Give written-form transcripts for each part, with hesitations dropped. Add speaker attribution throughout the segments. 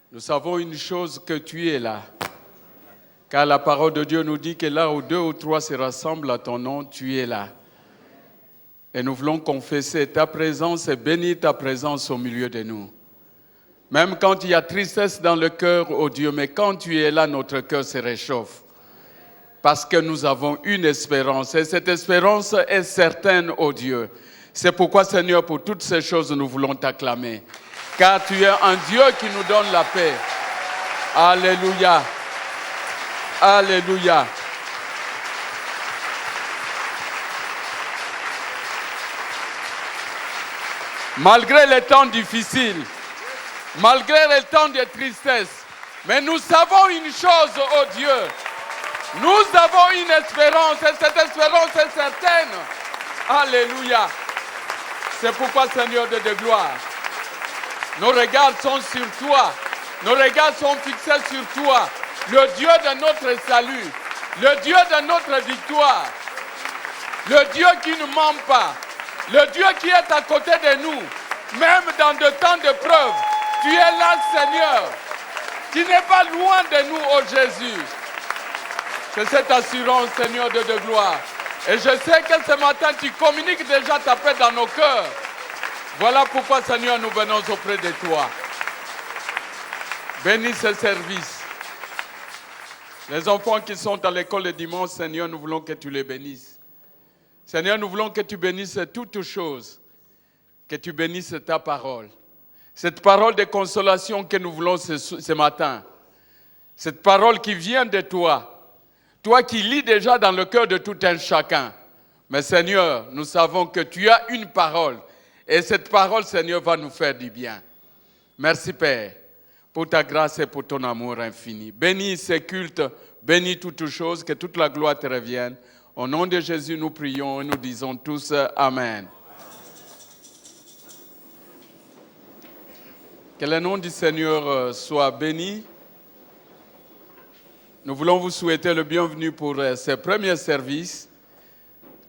Speaker 1: Nous savons une chose, que tu es là. Car la parole de Dieu nous dit que là où 2 ou 3 se rassemblent à ton nom, tu es là. Et nous voulons confesser ta présence et bénir ta présence au milieu de nous. Même quand il y a tristesse dans le cœur, oh Dieu, mais quand tu es là, notre cœur se réchauffe. Parce que nous avons une espérance. Et cette espérance est certaine, oh Dieu. C'est pourquoi, Seigneur, pour toutes ces choses, nous voulons t'acclamer. Car tu es un Dieu qui nous donne la paix. Alléluia. Alléluia. Malgré les temps difficiles, malgré les temps de tristesse, mais nous savons une chose, oh Dieu. Nous avons une espérance et cette espérance est certaine. Alléluia. C'est pourquoi, Seigneur de gloire, nos regards sont sur toi. Nos regards sont fixés sur toi, le Dieu de notre salut, le Dieu de notre victoire, le Dieu qui ne ment pas, le Dieu qui est à côté de nous, même dans de temps de preuve. Tu es là, Seigneur. Tu n'es pas loin de nous, oh Jésus. C'est cette assurance, Seigneur de gloire. Et je sais que ce matin, tu communiques déjà ta paix dans nos cœurs. Voilà pourquoi, Seigneur, nous venons auprès de toi. Bénis ce service. Les enfants qui sont à l'école le dimanche, Seigneur, nous voulons que tu les bénisses. Seigneur, nous voulons que tu bénisses toutes choses, que tu bénisses ta parole. Cette parole de consolation que nous voulons ce matin, cette parole qui vient de toi, toi qui lis déjà dans le cœur de tout un chacun. Mais Seigneur, nous savons que tu as une parole, et cette parole, Seigneur, va nous faire du bien. Merci, Père, pour ta grâce et pour ton amour infini. Bénis ces cultes, bénis toutes choses, que toute la gloire te revienne. Au nom de Jésus, nous prions et nous disons tous Amen. Que le nom du Seigneur soit béni. Nous voulons vous souhaiter le bienvenu pour ce premier service.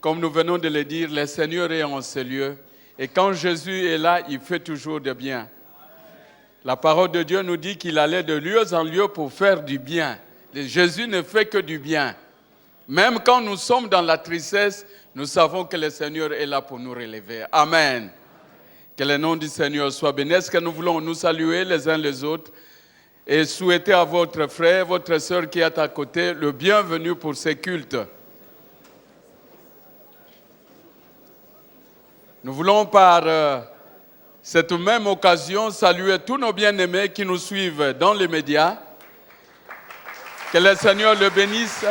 Speaker 1: Comme nous venons de le dire, le Seigneur est en ce lieu. Et quand Jésus est là, il fait toujours de bien. La parole de Dieu nous dit qu'il allait de lieu en lieu pour faire du bien. Jésus ne fait que du bien. Même quand nous sommes dans la tristesse, nous savons que le Seigneur est là pour nous relever. Amen. Que le nom du Seigneur soit béni. Est-ce que nous voulons nous saluer les uns les autres et souhaiter à votre frère, votre sœur qui est à côté, le bienvenu pour ces cultes. Nous voulons par cette même occasion saluer tous nos bien-aimés qui nous suivent dans les médias. Que le Seigneur le bénisse.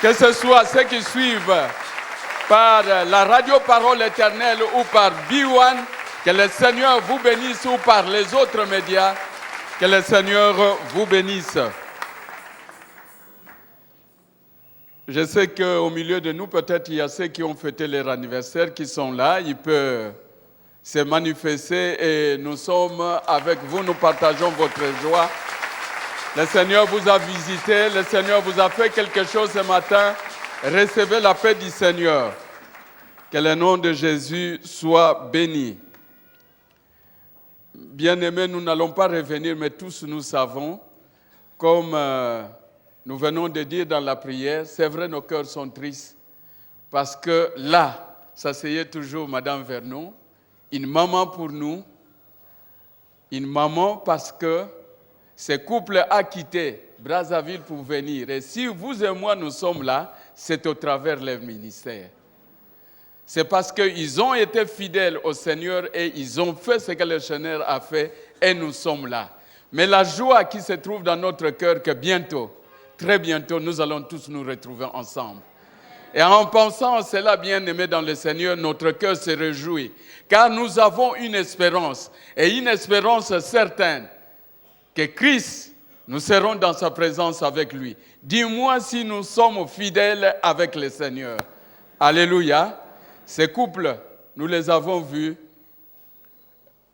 Speaker 1: Que ce soit ceux qui suivent par la radio Parole Éternelle ou par B1, que le Seigneur vous bénisse, ou par les autres médias, que le Seigneur vous bénisse. Je sais qu'au milieu de nous, peut-être il y a ceux qui ont fêté leur anniversaire, qui sont là, ils peuvent se manifester et nous sommes avec vous, nous partageons votre joie. Le Seigneur vous a visité, le Seigneur vous a fait quelque chose ce matin. Recevez la paix du Seigneur. Que le nom de Jésus soit béni. Bien-aimés, nous n'allons pas revenir, mais tous nous savons, comme nous venons de dire dans la prière, c'est vrai, nos cœurs sont tristes, parce que là, s'asseyait toujours Madame Vernon, une maman pour nous, une maman parce que ce couple a quitté Brazzaville pour venir. Et si vous et moi nous sommes là, c'est au travers de leur ministère. C'est parce qu'ils ont été fidèles au Seigneur et ils ont fait ce que le Seigneur a fait et nous sommes là. Mais la joie qui se trouve dans notre cœur, que bientôt, très bientôt, nous allons tous nous retrouver ensemble. Et en pensant à cela, bien-aimés dans le Seigneur, notre cœur se réjouit. Car nous avons une espérance, et une espérance certaine, que Christ, nous serons dans sa présence avec lui. Dis-moi si nous sommes fidèles avec le Seigneur. Alléluia. Ces couples, nous les avons vus.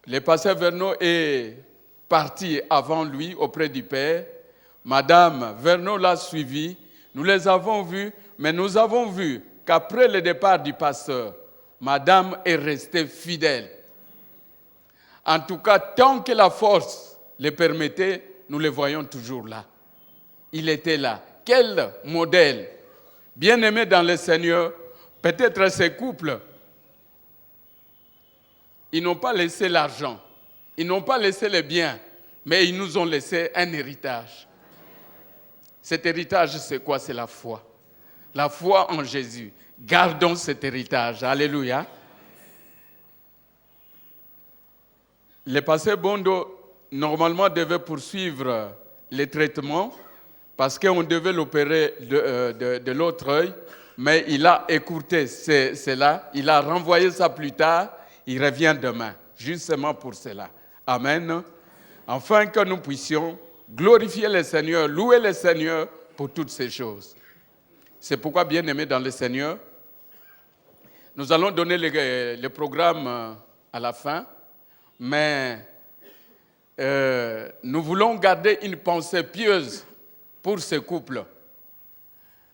Speaker 1: Le pasteur Vernon est parti avant lui auprès du Père. Madame Vernon l'a suivi. Nous les avons vus, mais nous avons vu qu'après le départ du pasteur, Madame est restée fidèle. En tout cas, tant que la force le permettait, nous le voyons toujours là. Il était là. Quel modèle! Bien-aimés dans le Seigneur, peut-être ces couples, ils n'ont pas laissé l'argent, ils n'ont pas laissé les biens, mais ils nous ont laissé un héritage. Cet héritage, c'est quoi? C'est la foi. La foi en Jésus. Gardons cet héritage. Alléluia. Le pasteur Bondo, normalement, devait poursuivre les traitements parce qu'on devait l'opérer de l'autre œil, mais il a écourté cela, il a renvoyé ça plus tard, il revient demain, justement pour cela. Amen. Afin que nous puissions glorifier le Seigneur, louer le Seigneur pour toutes ces choses. C'est pourquoi, bien-aimés dans le Seigneur, nous allons donner le programme à la fin, mais nous voulons garder une pensée pieuse pour ce couple.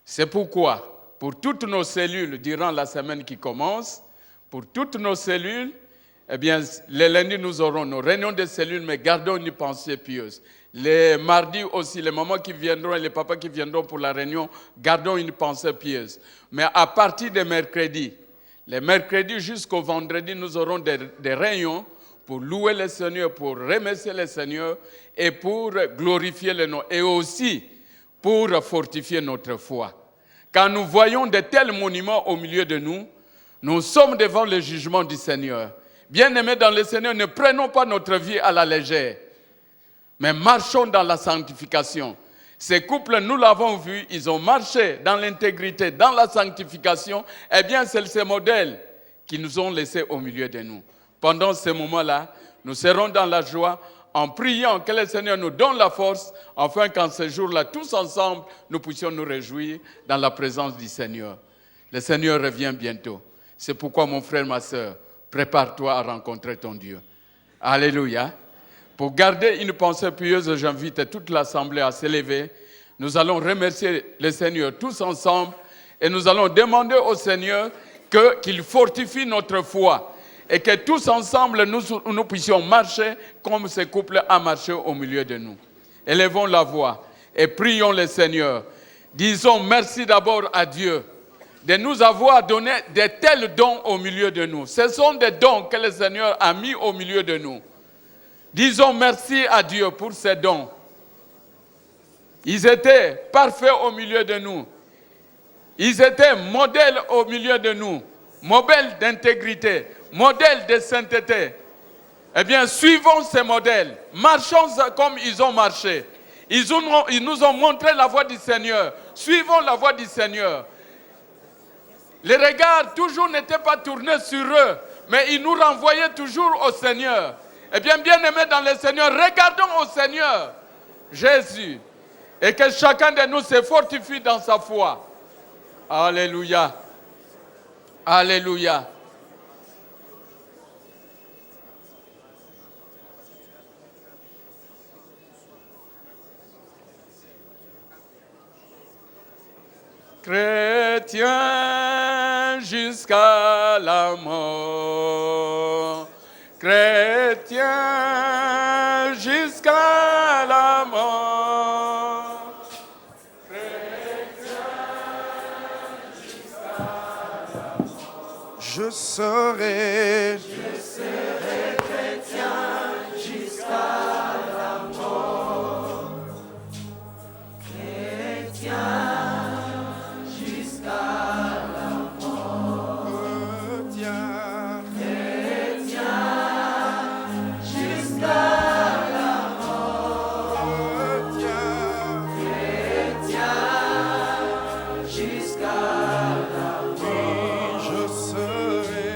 Speaker 1: C'est pourquoi, pour toutes nos cellules, durant la semaine qui commence, pour toutes nos cellules, eh bien, les lundis, nous aurons nos réunions de cellules, mais gardons une pensée pieuse. Les mardis aussi, les mamans qui viendront et les papas qui viendront pour la réunion, gardons une pensée pieuse. Mais à partir de mercredi, les mercredis jusqu'au vendredi, nous aurons des réunions pour louer le Seigneur, pour remercier le Seigneur et pour glorifier le nom. Et aussi pour fortifier notre foi. Quand nous voyons de tels monuments au milieu de nous, nous sommes devant le jugement du Seigneur. Bien-aimés dans le Seigneur, ne prenons pas notre vie à la légère, mais marchons dans la sanctification. Ces couples, nous l'avons vu, ils ont marché dans l'intégrité, dans la sanctification. Eh bien, c'est ces modèles qui nous ont laissés au milieu de nous. Pendant ce moment-là, nous serons dans la joie en priant que le Seigneur nous donne la force, afin qu'en ce jour-là, tous ensemble, nous puissions nous réjouir dans la présence du Seigneur. Le Seigneur revient bientôt. C'est pourquoi, mon frère, ma soeur, prépare-toi à rencontrer ton Dieu. Alléluia. Pour garder une pensée pieuse, j'invite toute l'Assemblée à s'élever. Nous allons remercier le Seigneur tous ensemble et nous allons demander au Seigneur qu'il fortifie notre foi et que tous ensemble, nous puissions marcher comme ce couple a marché au milieu de nous. Élevons la voix et prions le Seigneur. Disons merci d'abord à Dieu de nous avoir donné de tels dons au milieu de nous. Ce sont des dons que le Seigneur a mis au milieu de nous. Disons merci à Dieu pour ces dons. Ils étaient parfaits au milieu de nous. Ils étaient modèles au milieu de nous. Modèles d'intégrité, modèles de sainteté. Eh bien, suivons ces modèles. Marchons comme ils ont marché. Ils nous ont montré la voie du Seigneur. Suivons la voie du Seigneur. Les regards toujours n'étaient pas tournés sur eux, mais ils nous renvoyaient toujours au Seigneur. Eh bien, bien-aimés dans le Seigneur, regardons au Seigneur, Jésus, et que chacun de nous se fortifie dans sa foi. Alléluia. Alléluia. Chrétien jusqu'à la mort. Chrétien jusqu'à la mort. Chrétien jusqu'à la mort.
Speaker 2: Je serai
Speaker 3: chrétien jusqu'à la mort. Chrétien jusqu'à la mort. Chrétien jusqu'à la mort. Chrétien jusqu'à la mort.
Speaker 2: Je serai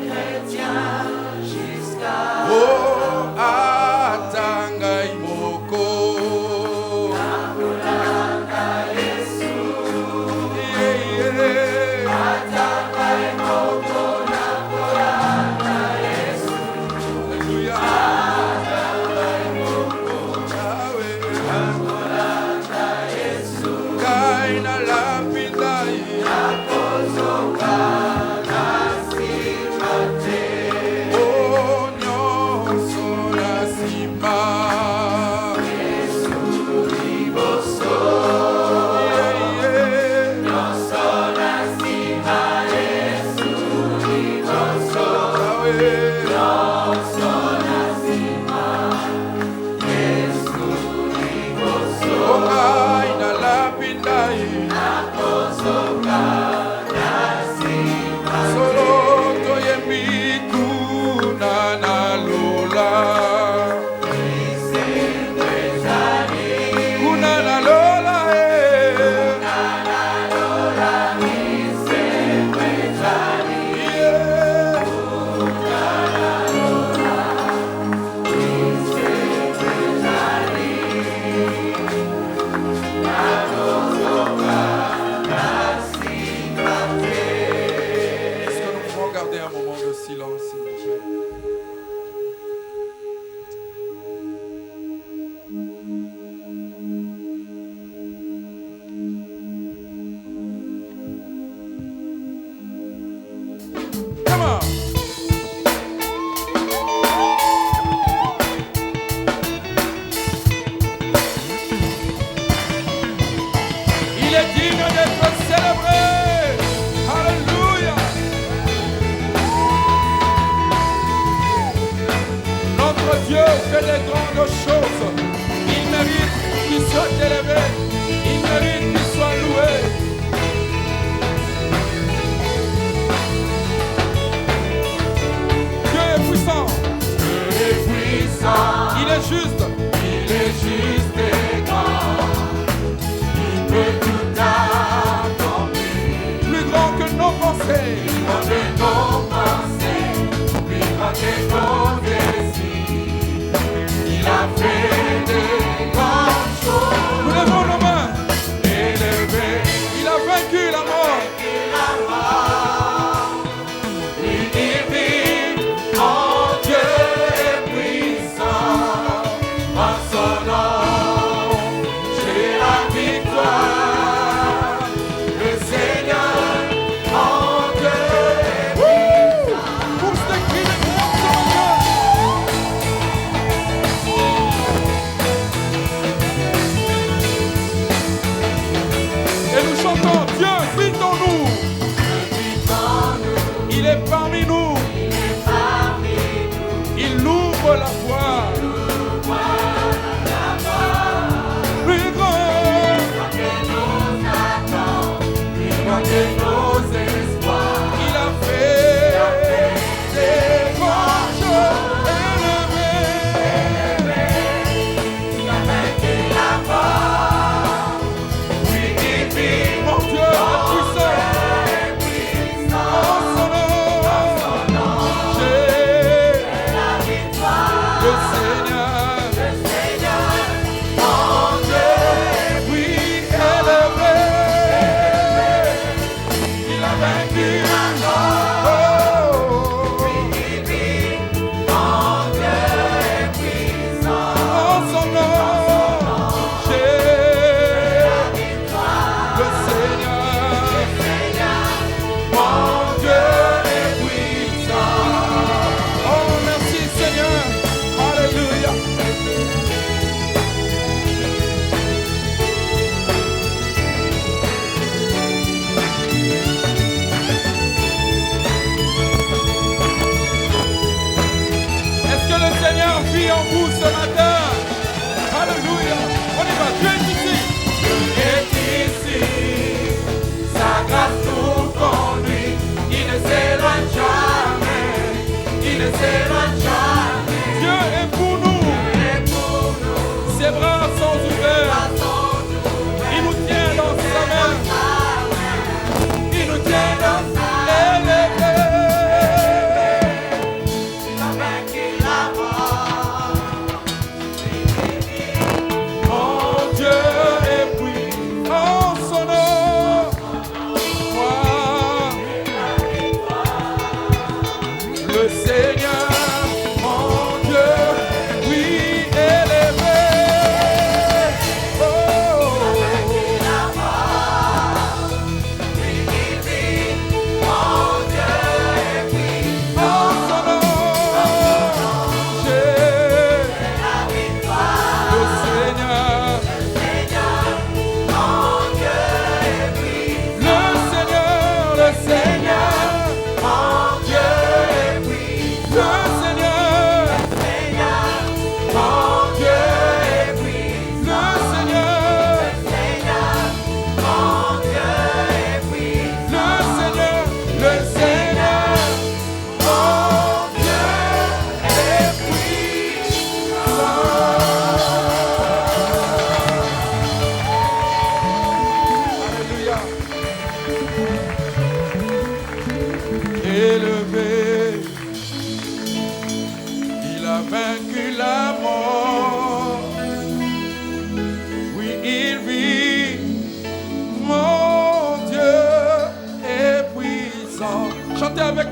Speaker 3: chrétien jusqu'à
Speaker 2: oh atanga imoko
Speaker 3: Nakulanga Yesu.
Speaker 2: Atanga
Speaker 3: imoko nakulanga Yesu.
Speaker 2: Atanga imoko chawe
Speaker 3: Nakulanga Yesu.
Speaker 2: kaina lapinda
Speaker 3: Nakozoka nasimate.
Speaker 2: oh nyonso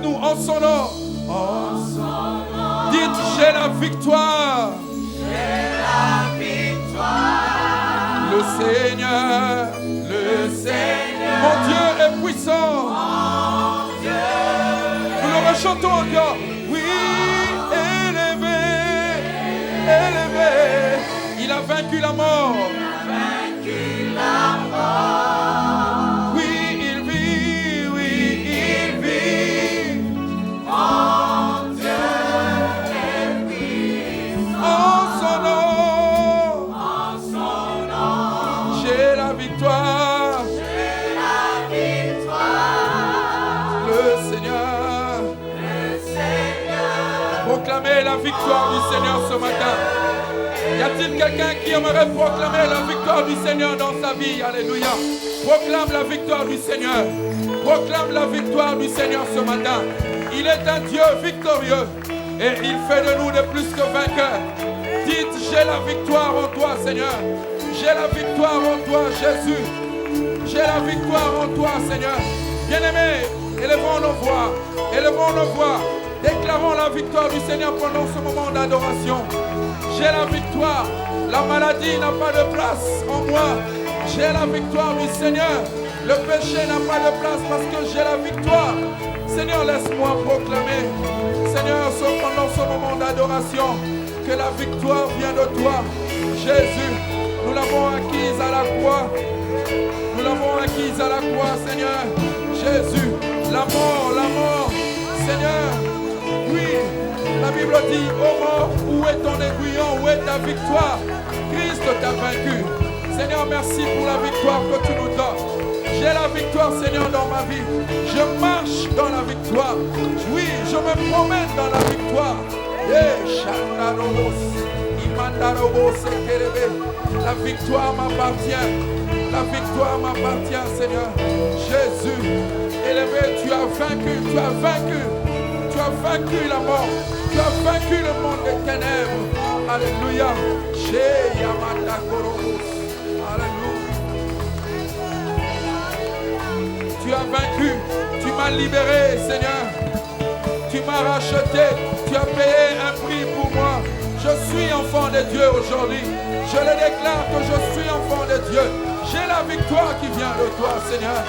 Speaker 1: nous en son nom. En son nom. Dites, j'ai la victoire.
Speaker 3: J'ai la victoire.
Speaker 1: Le Seigneur, mon Dieu est puissant.
Speaker 3: Mon Dieu.
Speaker 1: Nous le rechantons encore. Oui, élevé, élevé. Il a vaincu la mort. Oui, il vit, oui, il vit.
Speaker 3: Mon Dieu est puissant.
Speaker 1: En son nom, j'ai la victoire.
Speaker 3: J'ai la victoire.
Speaker 1: Le Seigneur. Proclamez la victoire du Seigneur ce matin. Y a-t-il quelqu'un qui aimerait proclamer la victoire du Seigneur dans sa vie? Alléluia. Proclame la victoire du Seigneur. Proclame la victoire du Seigneur ce matin. Il est un Dieu victorieux et il fait de nous de plus que vainqueurs. Dites, j'ai la victoire en toi, Seigneur. J'ai la victoire en toi, Jésus. J'ai la victoire en toi, Seigneur. Bien-aimés, élevons nos voix. Élevons nos voix. Déclarons la victoire du Seigneur pendant ce moment d'adoration. J'ai la victoire. La maladie n'a pas de place en moi. J'ai la victoire du Seigneur. Le péché n'a pas de place parce que j'ai la victoire. Seigneur, laisse-moi proclamer. Seigneur, pendant ce moment d'adoration, que la victoire vient de toi. Jésus, nous l'avons acquise à la croix. Nous l'avons acquise à la croix, Seigneur. Jésus, la mort, Seigneur. Oui, la Bible dit, ô mort, où est ton aiguillon, où est ta victoire? Christ t'a vaincu. Seigneur, merci pour la victoire que tu nous donnes. J'ai la victoire, Seigneur, dans ma vie. Je marche dans la victoire. Oui, je me promène dans la victoire. La victoire m'appartient. La victoire m'appartient, Seigneur. Jésus, élevé, tu as vaincu, tu as vaincu. Tu as vaincu la mort. Tu as vaincu le monde des ténèbres. Alléluia. Alléluia. Tu as vaincu. Tu m'as libéré, Seigneur. Tu m'as racheté. Tu as payé un prix pour moi. Je suis enfant de Dieu aujourd'hui. Je le déclare que je suis enfant de Dieu. J'ai la victoire qui vient de toi, Seigneur.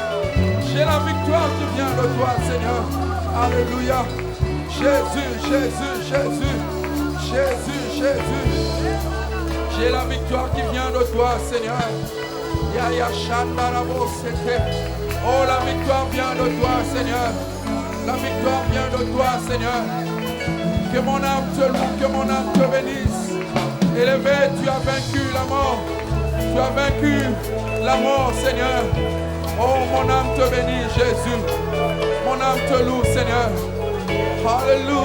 Speaker 1: J'ai la victoire qui vient de toi, Seigneur. Alléluia. Jésus, Jésus, Jésus. Jésus, Jésus. J'ai la victoire qui vient de toi, Seigneur. Oh, la victoire vient de toi, Seigneur. La victoire vient de toi, Seigneur. Que mon âme te loue, que mon âme te bénisse. Élevé, tu as vaincu la mort. Tu as vaincu la mort, Seigneur. Oh, mon âme te bénit, Jésus. Mon âme te loue, Seigneur. Alléluia.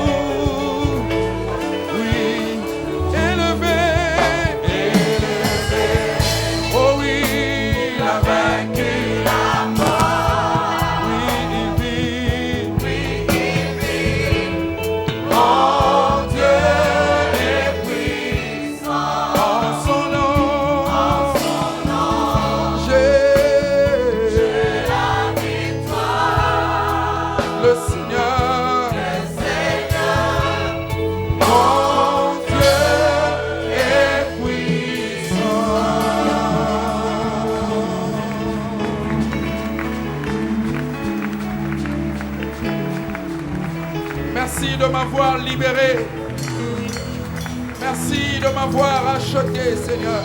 Speaker 1: Oui, élevé, élevé. Oh oui, il a vaincu la mort. Oui, il vit. Oui, il vit. Mon Dieu est puissant. En son nom, j'ai la victoire. Le Seigneur. Merci de m'avoir libéré. Merci de m'avoir acheté, Seigneur.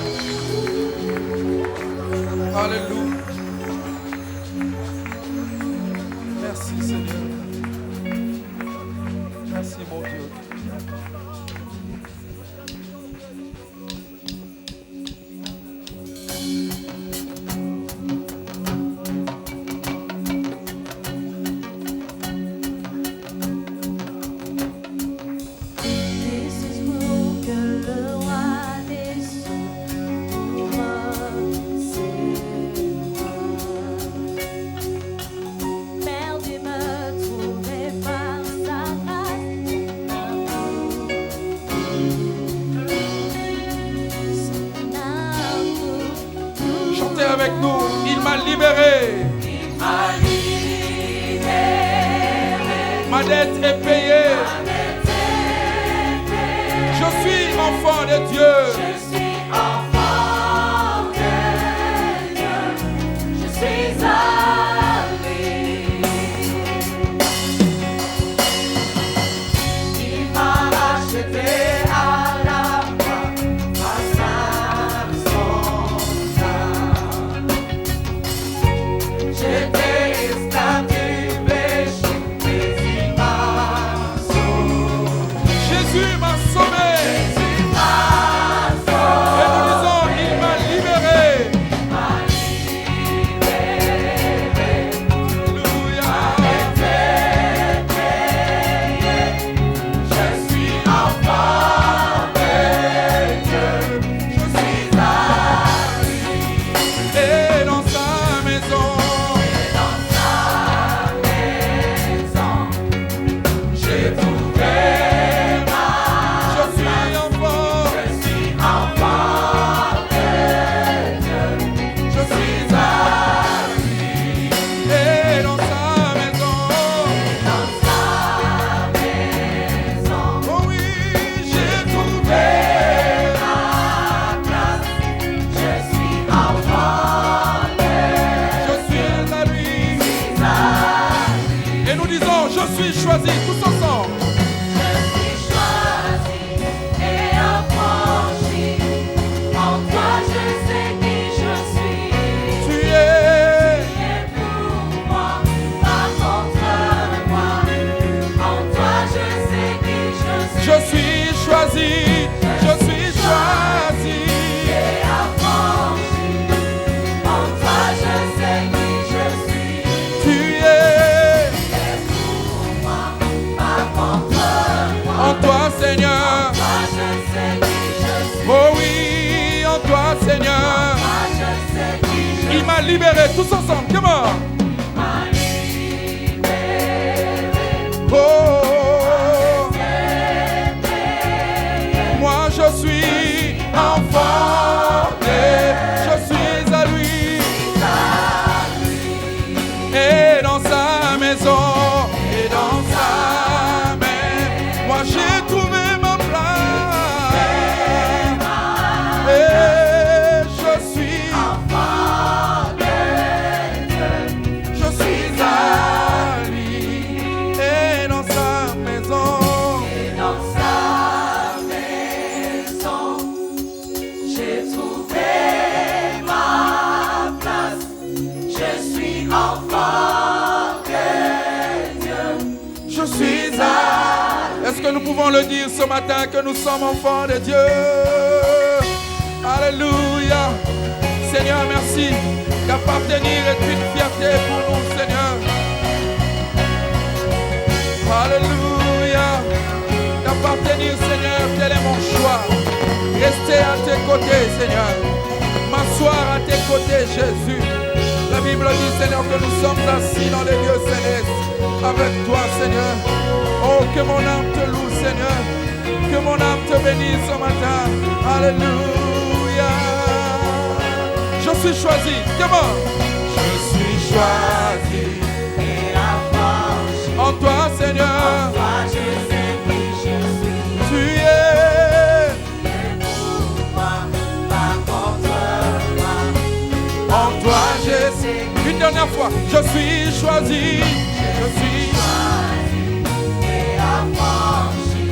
Speaker 1: Alléluia. Merci, Seigneur. Merci, mon Dieu.
Speaker 4: Perdu me trouver par sa grâce.
Speaker 1: dette est payée. Je suis enfant de Dieu.
Speaker 3: Je suis enfant de Dieu. Je suis à lui. Il m'a racheté à la croix grâce à son sang. J'étais esclave du péché, mais il m'a sauvé.
Speaker 1: Jésus m'a sauvé.
Speaker 3: Jésus m'a
Speaker 1: Et nous disons, il m'a libéré. Alléluia.
Speaker 3: Je suis enfant de Dieu. Je suis à lui.
Speaker 1: Et dans sa maison,
Speaker 3: Dans sa maison, j'ai trouvé ma.
Speaker 1: je suis enfant.
Speaker 3: Je suis enfant de Dieu. Je suis à lui.
Speaker 1: Et dans sa maison,
Speaker 3: Dans sa maison,
Speaker 1: oh oui, j'ai trouvé.
Speaker 3: ma place. Je suis enfant de
Speaker 1: Je suis à lui.
Speaker 3: Dieu.
Speaker 1: Et nous disons, je suis choisi tous ensemble.
Speaker 3: Je suis choisi et affranchi. En toi, je sais qui je suis.
Speaker 1: Tu es.
Speaker 3: Tu es pour moi, pas contre moi. En toi, je sais qui je suis.
Speaker 1: Je suis choisi. Je suis choisi.
Speaker 3: Et affranchi. En toi, je sais qui je suis.
Speaker 1: Tu es.
Speaker 3: Tu es pour moi, pas contre moi.
Speaker 1: En toi, Seigneur.
Speaker 3: Toi, je sais qui je suis.
Speaker 1: Oh oui, en toi, Seigneur.
Speaker 3: Toi, je sais qui je
Speaker 1: Il m'a libéré tous ensemble. Comment?
Speaker 3: m'a libéré.
Speaker 1: Oh, moi je suis enfant de. Je suis à lui. Et dans sa maison. Et dans sa main. Moi j'ai trouvé ma place. Et je suis. Je suis à lui. Et dans sa maison.
Speaker 3: Dans sa maison, j'ai trouvé ma place. Je suis enfant de Dieu.
Speaker 1: Je suis à. Est-ce que nous pouvons le dire ce matin que nous sommes enfants de Dieu? Alléluia. Seigneur, merci d'appartenir est une fierté pour nous, Seigneur. Alléluia. D'appartenir, Seigneur, tel est mon choix. Rester à tes côtés, Seigneur. M'asseoir à tes côtés, Jésus. La Bible dit, Seigneur, que nous sommes assis dans les lieux célestes avec toi, Seigneur. Oh, que mon âme te loue, Seigneur. Que mon âme te bénisse ce matin. Alléluia. Je suis choisi. Comment? Je suis choisi.
Speaker 3: Et affranchi.
Speaker 1: En toi, Seigneur.
Speaker 3: Toi, je sais qui je suis.
Speaker 1: Tu es.
Speaker 3: Et pour moi, pas contre moi.
Speaker 1: En toi, je sais. Une dernière fois. Je suis choisi. Je suis.
Speaker 3: Et affranchi.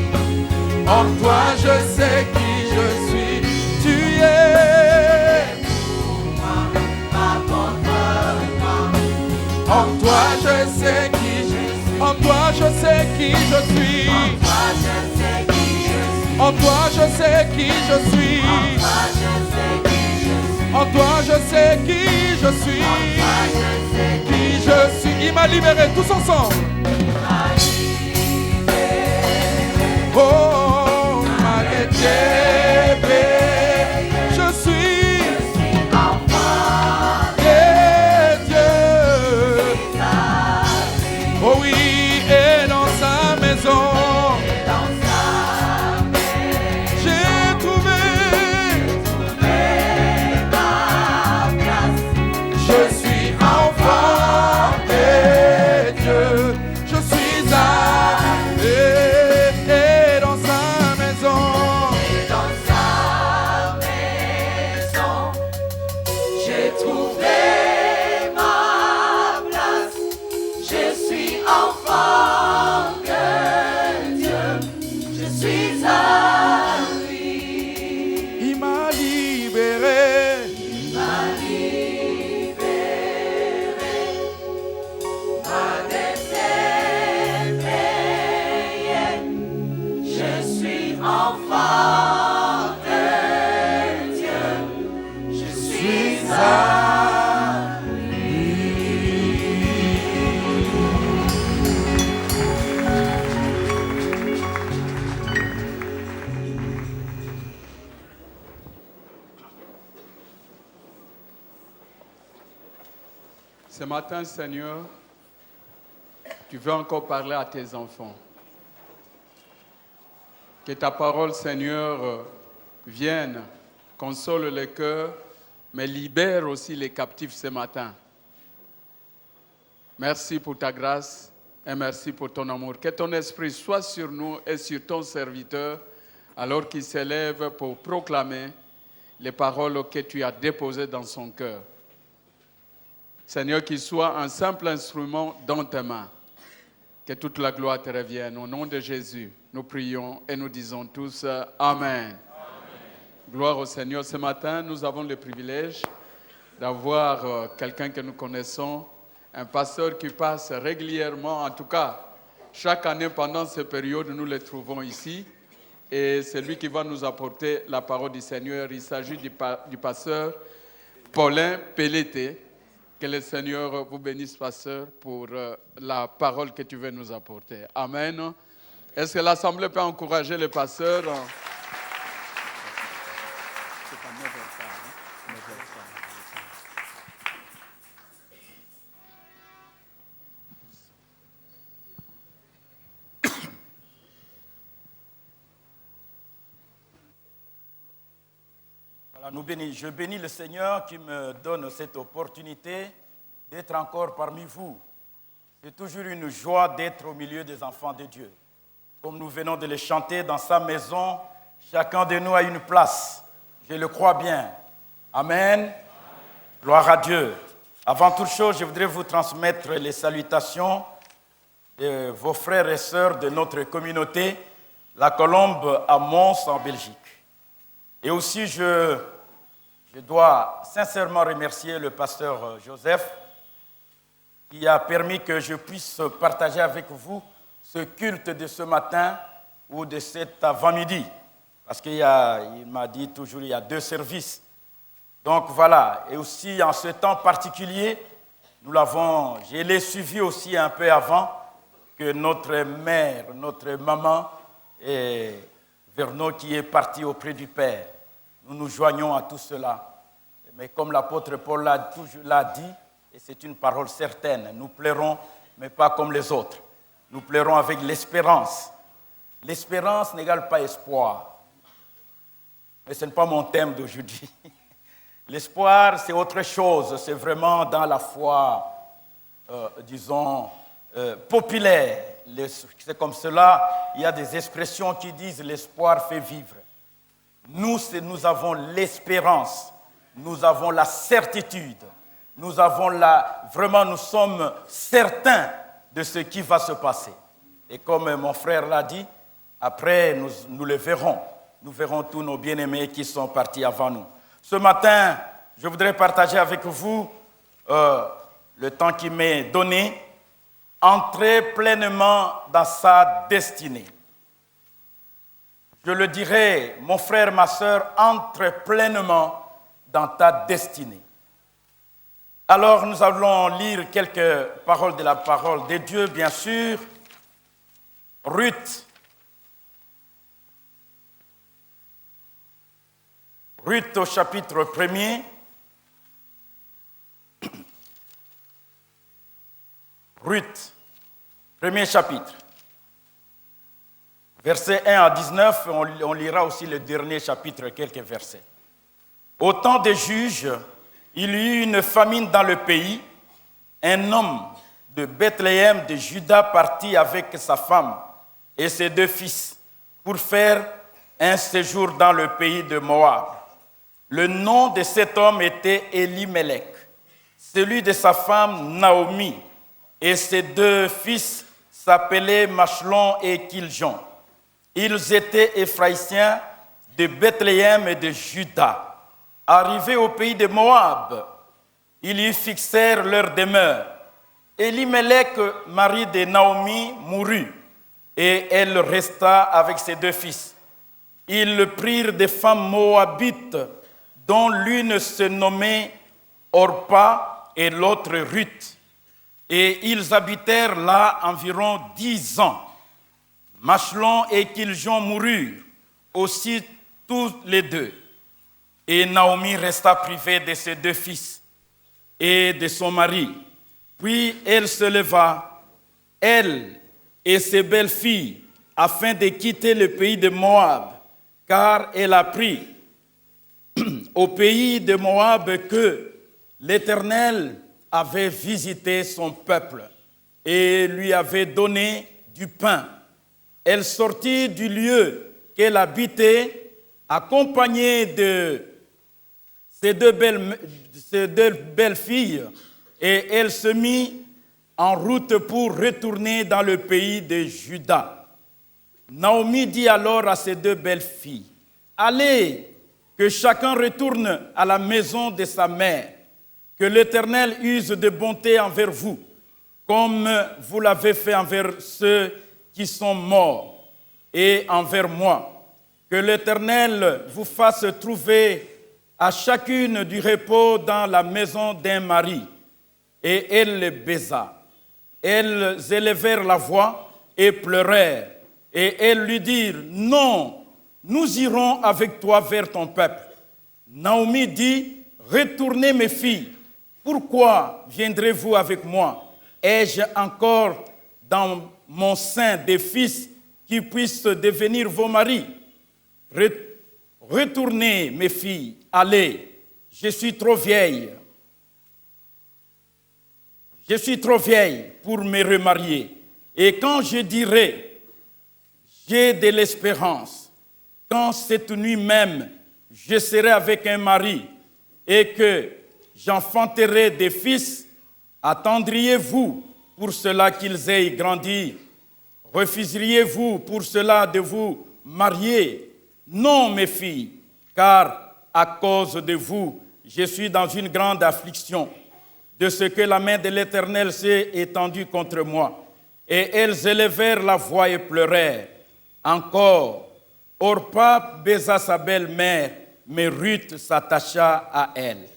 Speaker 1: En toi, je sais qui je suis. Tu es.
Speaker 3: Pas contre moi.
Speaker 1: En toi, je sais qui je suis. En toi, je sais qui je suis.
Speaker 3: Toi, je sais qui je suis.
Speaker 1: En toi, je sais qui je suis.
Speaker 3: Toi, je sais qui je suis.
Speaker 1: En toi, je sais qui je suis.
Speaker 3: Toi, je sais
Speaker 1: Qui je suis. Il m'a libéré tous ensemble. Oh, m'a été payé. Je suis
Speaker 3: enfant
Speaker 1: de Dieu. Oh oui, et dans sa maison,
Speaker 3: dans sa maison.
Speaker 1: j'ai trouvé.
Speaker 3: Ma place.
Speaker 1: Je suis enfant de Dieu. matin, Seigneur, tu veux encore parler à tes enfants. Que ta parole, Seigneur, vienne, console les cœurs, mais libère aussi les captifs ce matin. Merci pour ta grâce et merci pour ton amour. Que ton esprit soit sur nous et sur ton serviteur, alors qu'il s'élève pour proclamer les paroles que tu as déposées dans son cœur. Seigneur, qu'il soit un simple instrument dans tes mains. Que toute la gloire te revienne. Au nom de Jésus, nous prions et nous disons tous Amen. Amen. Gloire au Seigneur. Ce matin, nous avons le privilège d'avoir quelqu'un que nous connaissons, un pasteur qui passe régulièrement, en tout cas, chaque année pendant cette période, nous le trouvons ici. Et c'est lui qui va nous apporter la parole du Seigneur. Il s'agit du pasteur Paulin Pelleté. Que le Seigneur vous bénisse, pasteur, pour la parole que tu veux nous apporter. Amen. Est-ce que l'Assemblée peut encourager le pasteur?
Speaker 4: Je bénis le Seigneur qui me donne cette opportunité d'être encore parmi vous. C'est toujours une joie d'être au milieu des enfants de Dieu. Comme nous venons de le chanter dans sa maison, chacun de nous a une place. Je le crois bien. Amen. Gloire à Dieu. Avant toute chose, je voudrais vous transmettre les salutations de vos frères et sœurs de notre communauté, la Colombe à Mons en Belgique. Et aussi, je dois sincèrement remercier le pasteur Joseph qui a permis que je puisse partager avec vous ce culte de ce matin ou de cet avant-midi. Parce qu'il m'a dit toujours il y a 2 services. Donc voilà, et aussi en ce temps particulier, je l'ai suivi aussi un peu avant que notre mère, notre maman, Vernon qui est partie auprès du Père. Nous nous joignons à tout cela. Mais comme l'apôtre Paul l'a dit, et c'est une parole certaine, nous pleurons, mais pas comme les autres. Nous pleurons avec l'espérance. L'espérance n'égale pas espoir. Mais ce n'est pas mon thème d'aujourd'hui. L'espoir, c'est autre chose. C'est vraiment dans la foi, populaire. C'est comme cela, il y a des expressions qui disent l'espoir fait vivre. Nous avons l'espérance, nous avons la certitude, nous sommes certains de ce qui va se passer. Et comme mon frère l'a dit, après nous le verrons. Nous verrons tous nos bien-aimés qui sont partis avant nous. Ce matin, je voudrais partager avec vous le temps qui m'est donné, entrer pleinement dans sa destinée. Je le dirai, mon frère, ma sœur, entre pleinement dans ta destinée. Alors, nous allons lire quelques paroles de la parole de Dieu, bien sûr. Ruth au chapitre 1er. Ruth, premier chapitre. Versets 1 à 19, on lira aussi le dernier chapitre, quelques versets. Au temps des juges, il y eut une famine dans le pays. Un homme de Bethléem de Juda partit avec sa femme et ses 2 fils pour faire un séjour dans le pays de Moab. Le nom de cet homme était Elimelech, celui de sa femme Naomi, et ses 2 fils s'appelaient Machlon et Kiljon. Ils étaient Éphraïciens de Bethléem et de Juda. Arrivés au pays de Moab, ils y fixèrent leur demeure. Elimelech, mari de Naomi, mourut, et elle resta avec ses 2 fils. Ils prirent des femmes moabites, dont l'une se nommait Orpa et l'autre Ruth. Et ils habitèrent là environ 10 ans. Machlon et Kiljon moururent aussi tous les 2. Et Naomi resta privée de ses 2 fils et de son mari. Puis elle se leva, elle et ses belles-filles, afin de quitter le pays de Moab, car elle a appris au pays de Moab que l'Éternel avait visité son peuple et lui avait donné du pain. Elle sortit du lieu qu'elle habitait, accompagnée de ses deux belles filles, et elle se mit en route pour retourner dans le pays de Juda. Naomi dit alors à ses deux belles filles, « Allez, que chacun retourne à la maison de sa mère, que l'Éternel use de bonté envers vous, comme vous l'avez fait envers ceux qui sont morts, et envers moi. Que l'Éternel vous fasse trouver à chacune du repos dans la maison d'un mari. » Et elle les baisa. Elles élevèrent la voix et pleurèrent. Et elles lui dirent, « Non, nous irons avec toi vers ton peuple. » Naomi dit, « Retournez mes filles. Pourquoi viendrez-vous avec moi? Ai-je encore dans mon sein des fils qui puissent devenir vos maris? Retournez mes filles, allez, je suis trop vieille. Je suis trop vieille pour me remarier. Et quand je dirai, j'ai de l'espérance, quand cette nuit même, je serai avec un mari et que j'enfanterai des fils, attendriez-vous pour cela qu'ils aient grandi? Refuseriez-vous pour cela de vous marier? Non, mes filles, car à cause de vous, je suis dans une grande affliction, de ce que la main de l'Éternel s'est étendue contre moi. Et elles élevèrent la voix et pleurèrent. Encore, Orpa baisa sa belle-mère, mais Ruth s'attacha à elle.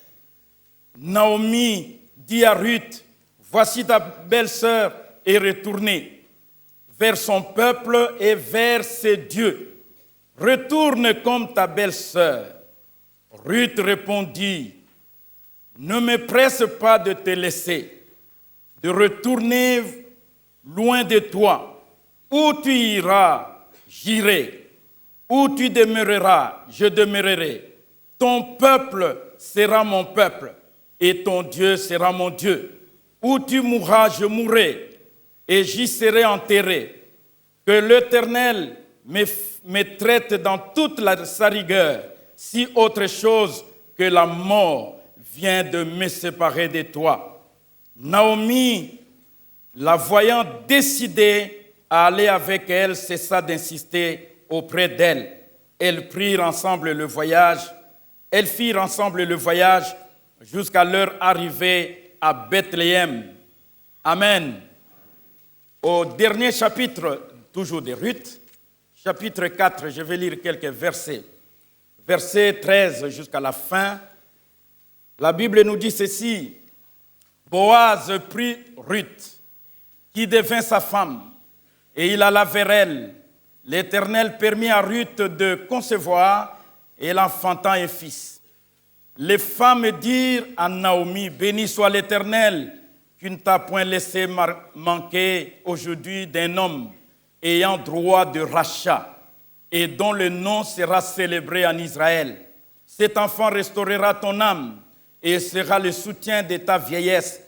Speaker 4: Naomi dit à Ruth, « Voici ta belle-sœur est retournée vers son peuple et vers ses dieux. Retourne comme ta belle-sœur. » Ruth répondit, « Ne me presse pas de te laisser, de retourner loin de toi. Où tu iras, j'irai. Où tu demeureras, je demeurerai. Ton peuple sera mon peuple, et ton Dieu sera mon Dieu. Où tu mourras, je mourrai, et j'y serai enterré. Que l'Éternel me traite dans toute sa rigueur, si autre chose que la mort vient de me séparer de toi. » Naomi, la voyant décidée à aller avec elle, cessa d'insister auprès d'elle. Elles firent ensemble le voyage jusqu'à leur arrivée à Bethléem. Amen. Au dernier chapitre, toujours de Ruth, chapitre 4, je vais lire quelques versets. Verset 13 jusqu'à la fin. La Bible nous dit ceci. Boaz prit Ruth, qui devint sa femme, et il alla vers elle. L'Éternel permit à Ruth de concevoir, et elle enfanta un fils. Les femmes dirent à Naomi, « Béni soit l'Éternel, qui ne t'a point laissé manquer aujourd'hui d'un homme ayant droit de rachat, et dont le nom sera célébré en Israël. Cet enfant restaurera ton âme et sera le soutien de ta vieillesse,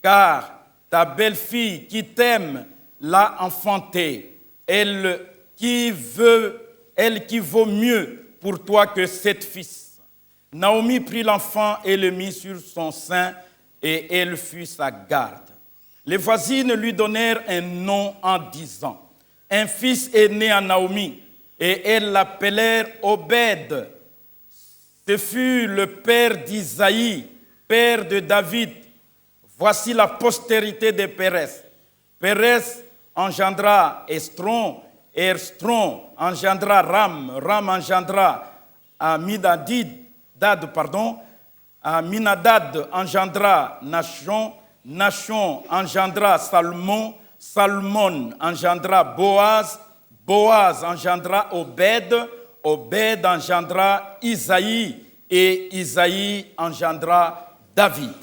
Speaker 4: car ta belle-fille qui t'aime l'a enfanté, elle qui vaut mieux pour toi que 7 fils. » Naomi prit l'enfant et le mit sur son sein, et elle fut sa garde. Les voisines lui donnèrent un nom en disant, « Un fils est né à Naomi. » Et elles l'appelèrent Obed. Ce fut le père d'Isaïe, père de David. Voici la postérité de Pérez. Pérez engendra Estron, et Estron engendra Ram. Ram engendra Aminadad engendra Nachon. Nachon engendra Salmon. Salmon engendra Boaz. Boaz engendra Obed, Obed engendra Isaïe, et Isaïe engendra David.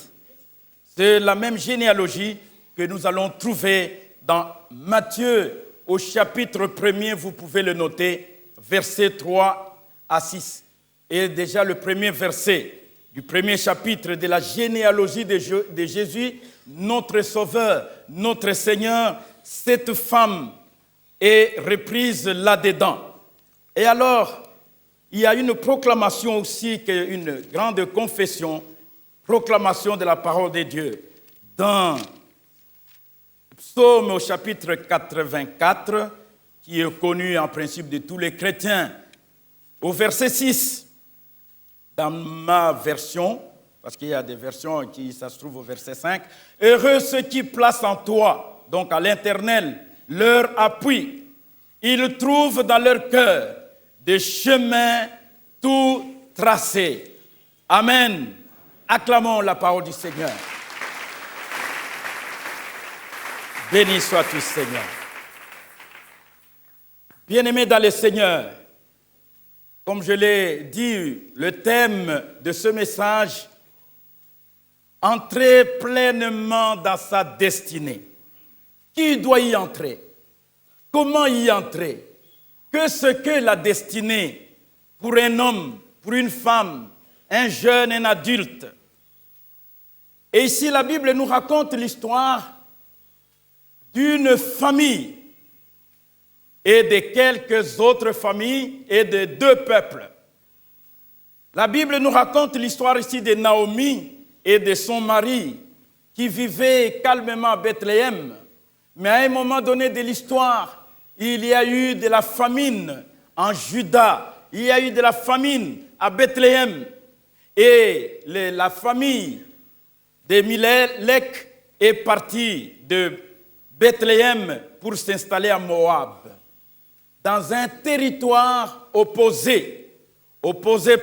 Speaker 4: C'est la même généalogie que nous allons trouver dans Matthieu au chapitre 1er, vous pouvez le noter, versets 3 à 6. Et déjà le premier verset du premier chapitre de la généalogie de Jésus, notre Sauveur, notre Seigneur, cette femme est reprise là-dedans. Et alors, il y a une proclamation aussi, une grande confession, proclamation de la parole de Dieu. Dans Psaume au chapitre 84, qui est connu en principe de tous les chrétiens, au verset 6, dans ma version, parce qu'il y a des versions qui, ça se trouve au verset 5, « Heureux ceux qui placent en toi, donc à l'Éternel, leur appui. Ils trouvent dans leur cœur des chemins tout tracés. » Amen. Acclamons la parole du Seigneur. Béni sois-tu, Seigneur. Bien-aimés dans le Seigneur, comme je l'ai dit, le thème de ce message, entrer pleinement dans sa destinée. Qui doit y entrer? Comment y entrer? Qu'est-ce que la destinée pour un homme, pour une femme, un jeune, un adulte? Et ici, la Bible nous raconte l'histoire d'une famille et de quelques autres familles et de deux peuples. La Bible nous raconte l'histoire ici de Naomi et de son mari qui vivaient calmement à Bethléem. Mais à un moment donné de l'histoire, il y a eu de la famine en Juda, il y a eu de la famine à Bethléem. Et la famille de Milélec est partie de Bethléem pour s'installer à Moab, dans un territoire opposé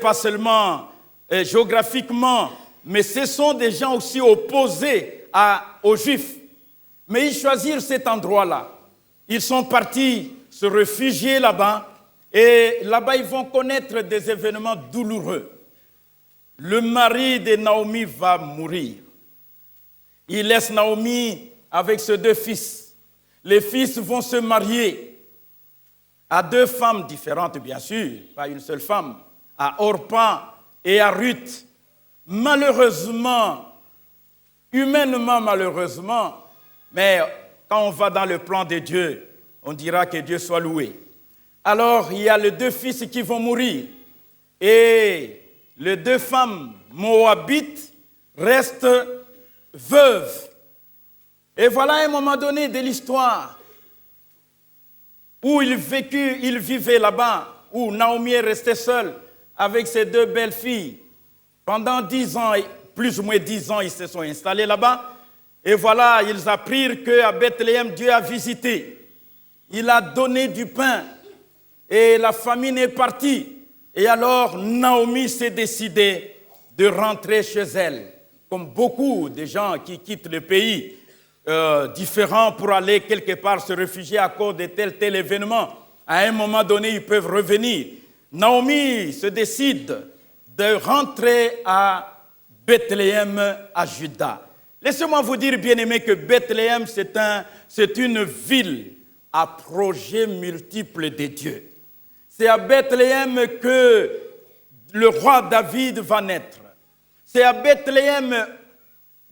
Speaker 4: pas seulement géographiquement, mais ce sont des gens aussi opposés aux Juifs. Mais ils choisirent cet endroit-là. Ils sont partis se réfugier là-bas, et là-bas ils vont connaître des événements douloureux. Le mari de Naomi va mourir. Il laisse Naomi avec ses deux fils. Les fils vont se marier à deux femmes différentes, bien sûr, pas une seule femme, à Orpa et à Ruth. Malheureusement, humainement malheureusement, mais quand on va dans le plan de Dieu, on dira que Dieu soit loué. Alors, il y a les deux fils qui vont mourir. Et les deux femmes moabites restent veuves. Et voilà un moment donné de l'histoire où ils vivaient là-bas, où Naomi est restée seule avec ses deux belles filles. Pendant 10 ans, plus ou moins 10 ans, ils se sont installés là-bas. Et voilà, ils apprirent qu'à Bethléem, Dieu a visité. Il a donné du pain. Et la famine est partie. Et alors, Naomi s'est décidée de rentrer chez elle. Comme beaucoup de gens qui quittent le pays différents pour aller quelque part se réfugier à cause de tel événement. À un moment donné, ils peuvent revenir. Naomi se décide de rentrer à Bethléem, à Juda. Laissez-moi vous dire, bien-aimés, que Bethléem, c'est une ville à projets multiples de Dieu. C'est à Bethléem que le roi David va naître. C'est à Bethléem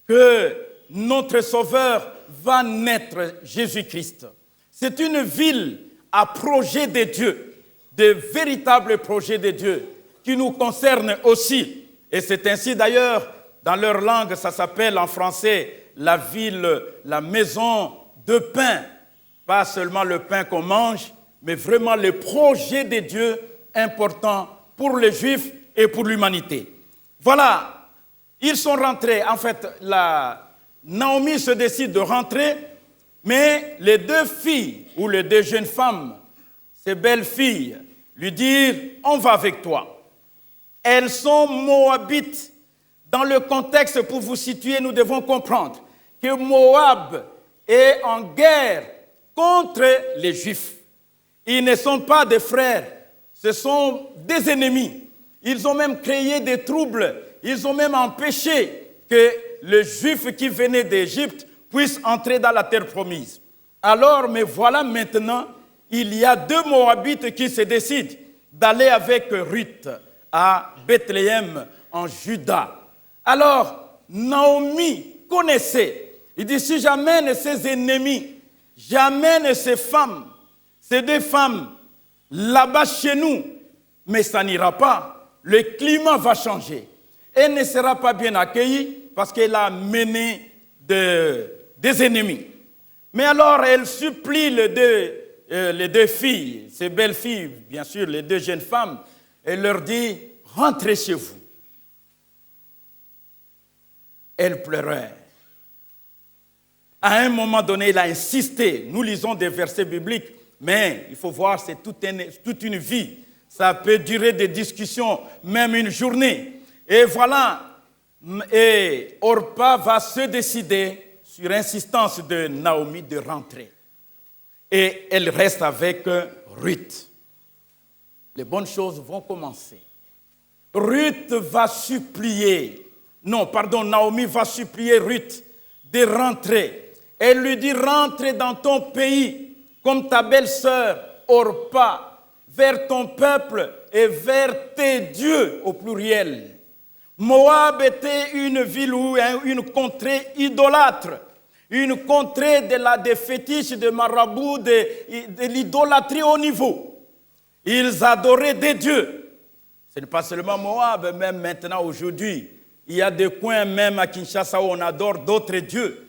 Speaker 4: que notre Sauveur va naître, Jésus-Christ. C'est une ville à projet de Dieu, de véritables projets de Dieu qui nous concernent aussi. Et c'est ainsi d'ailleurs, dans leur langue, ça s'appelle en français la ville, la maison de pain. Pas seulement le pain qu'on mange, mais vraiment le projet de Dieu important pour les Juifs et pour l'humanité. Voilà, ils sont rentrés. En fait, Naomi se décide de rentrer, mais les deux filles, ou les deux jeunes femmes, ces belles filles, lui disent « On va avec toi ». Elles sont moabites. Dans le contexte, pour vous situer, nous devons comprendre que Moab est en guerre contre les Juifs. Ils ne sont pas des frères, ce sont des ennemis. Ils ont même créé des troubles, ils ont même empêché que les Juifs qui venaient d'Égypte puissent entrer dans la terre promise. Alors, mais voilà maintenant, il y a 2 Moabites qui se décident d'aller avec Ruth à Bethléem en Juda. Alors, Naomi connaissait. Il dit, si j'amène ses ennemis, j'amène ces femmes, ces 2 femmes, là-bas chez nous, mais ça n'ira pas. Le climat va changer. Elle ne sera pas bien accueillie parce qu'elle a mené des ennemis. Mais alors, elle supplie les 2 filles, ces belles filles, bien sûr, les 2 jeunes femmes, elle leur dit, rentrez chez vous. Elle pleurait. À un moment donné, il a insisté. Nous lisons des versets bibliques, mais il faut voir, c'est toute une vie. Ça peut durer des discussions, même une journée. Et voilà, et Orpa va se décider, sur insistance de Naomi, de rentrer. Et elle reste avec Ruth. Les bonnes choses vont commencer. Naomi va supplier Ruth de rentrer. Elle lui dit, rentre dans ton pays, comme ta belle-sœur Orpa, vers ton peuple et vers tes dieux, au pluriel. Moab était une ville ou une contrée idolâtre, une contrée des fétiches, de marabouts, de l'idolâtrie au niveau. Ils adoraient des dieux. Ce n'est pas seulement Moab, même maintenant, aujourd'hui, il y a des coins, même à Kinshasa, où on adore d'autres dieux.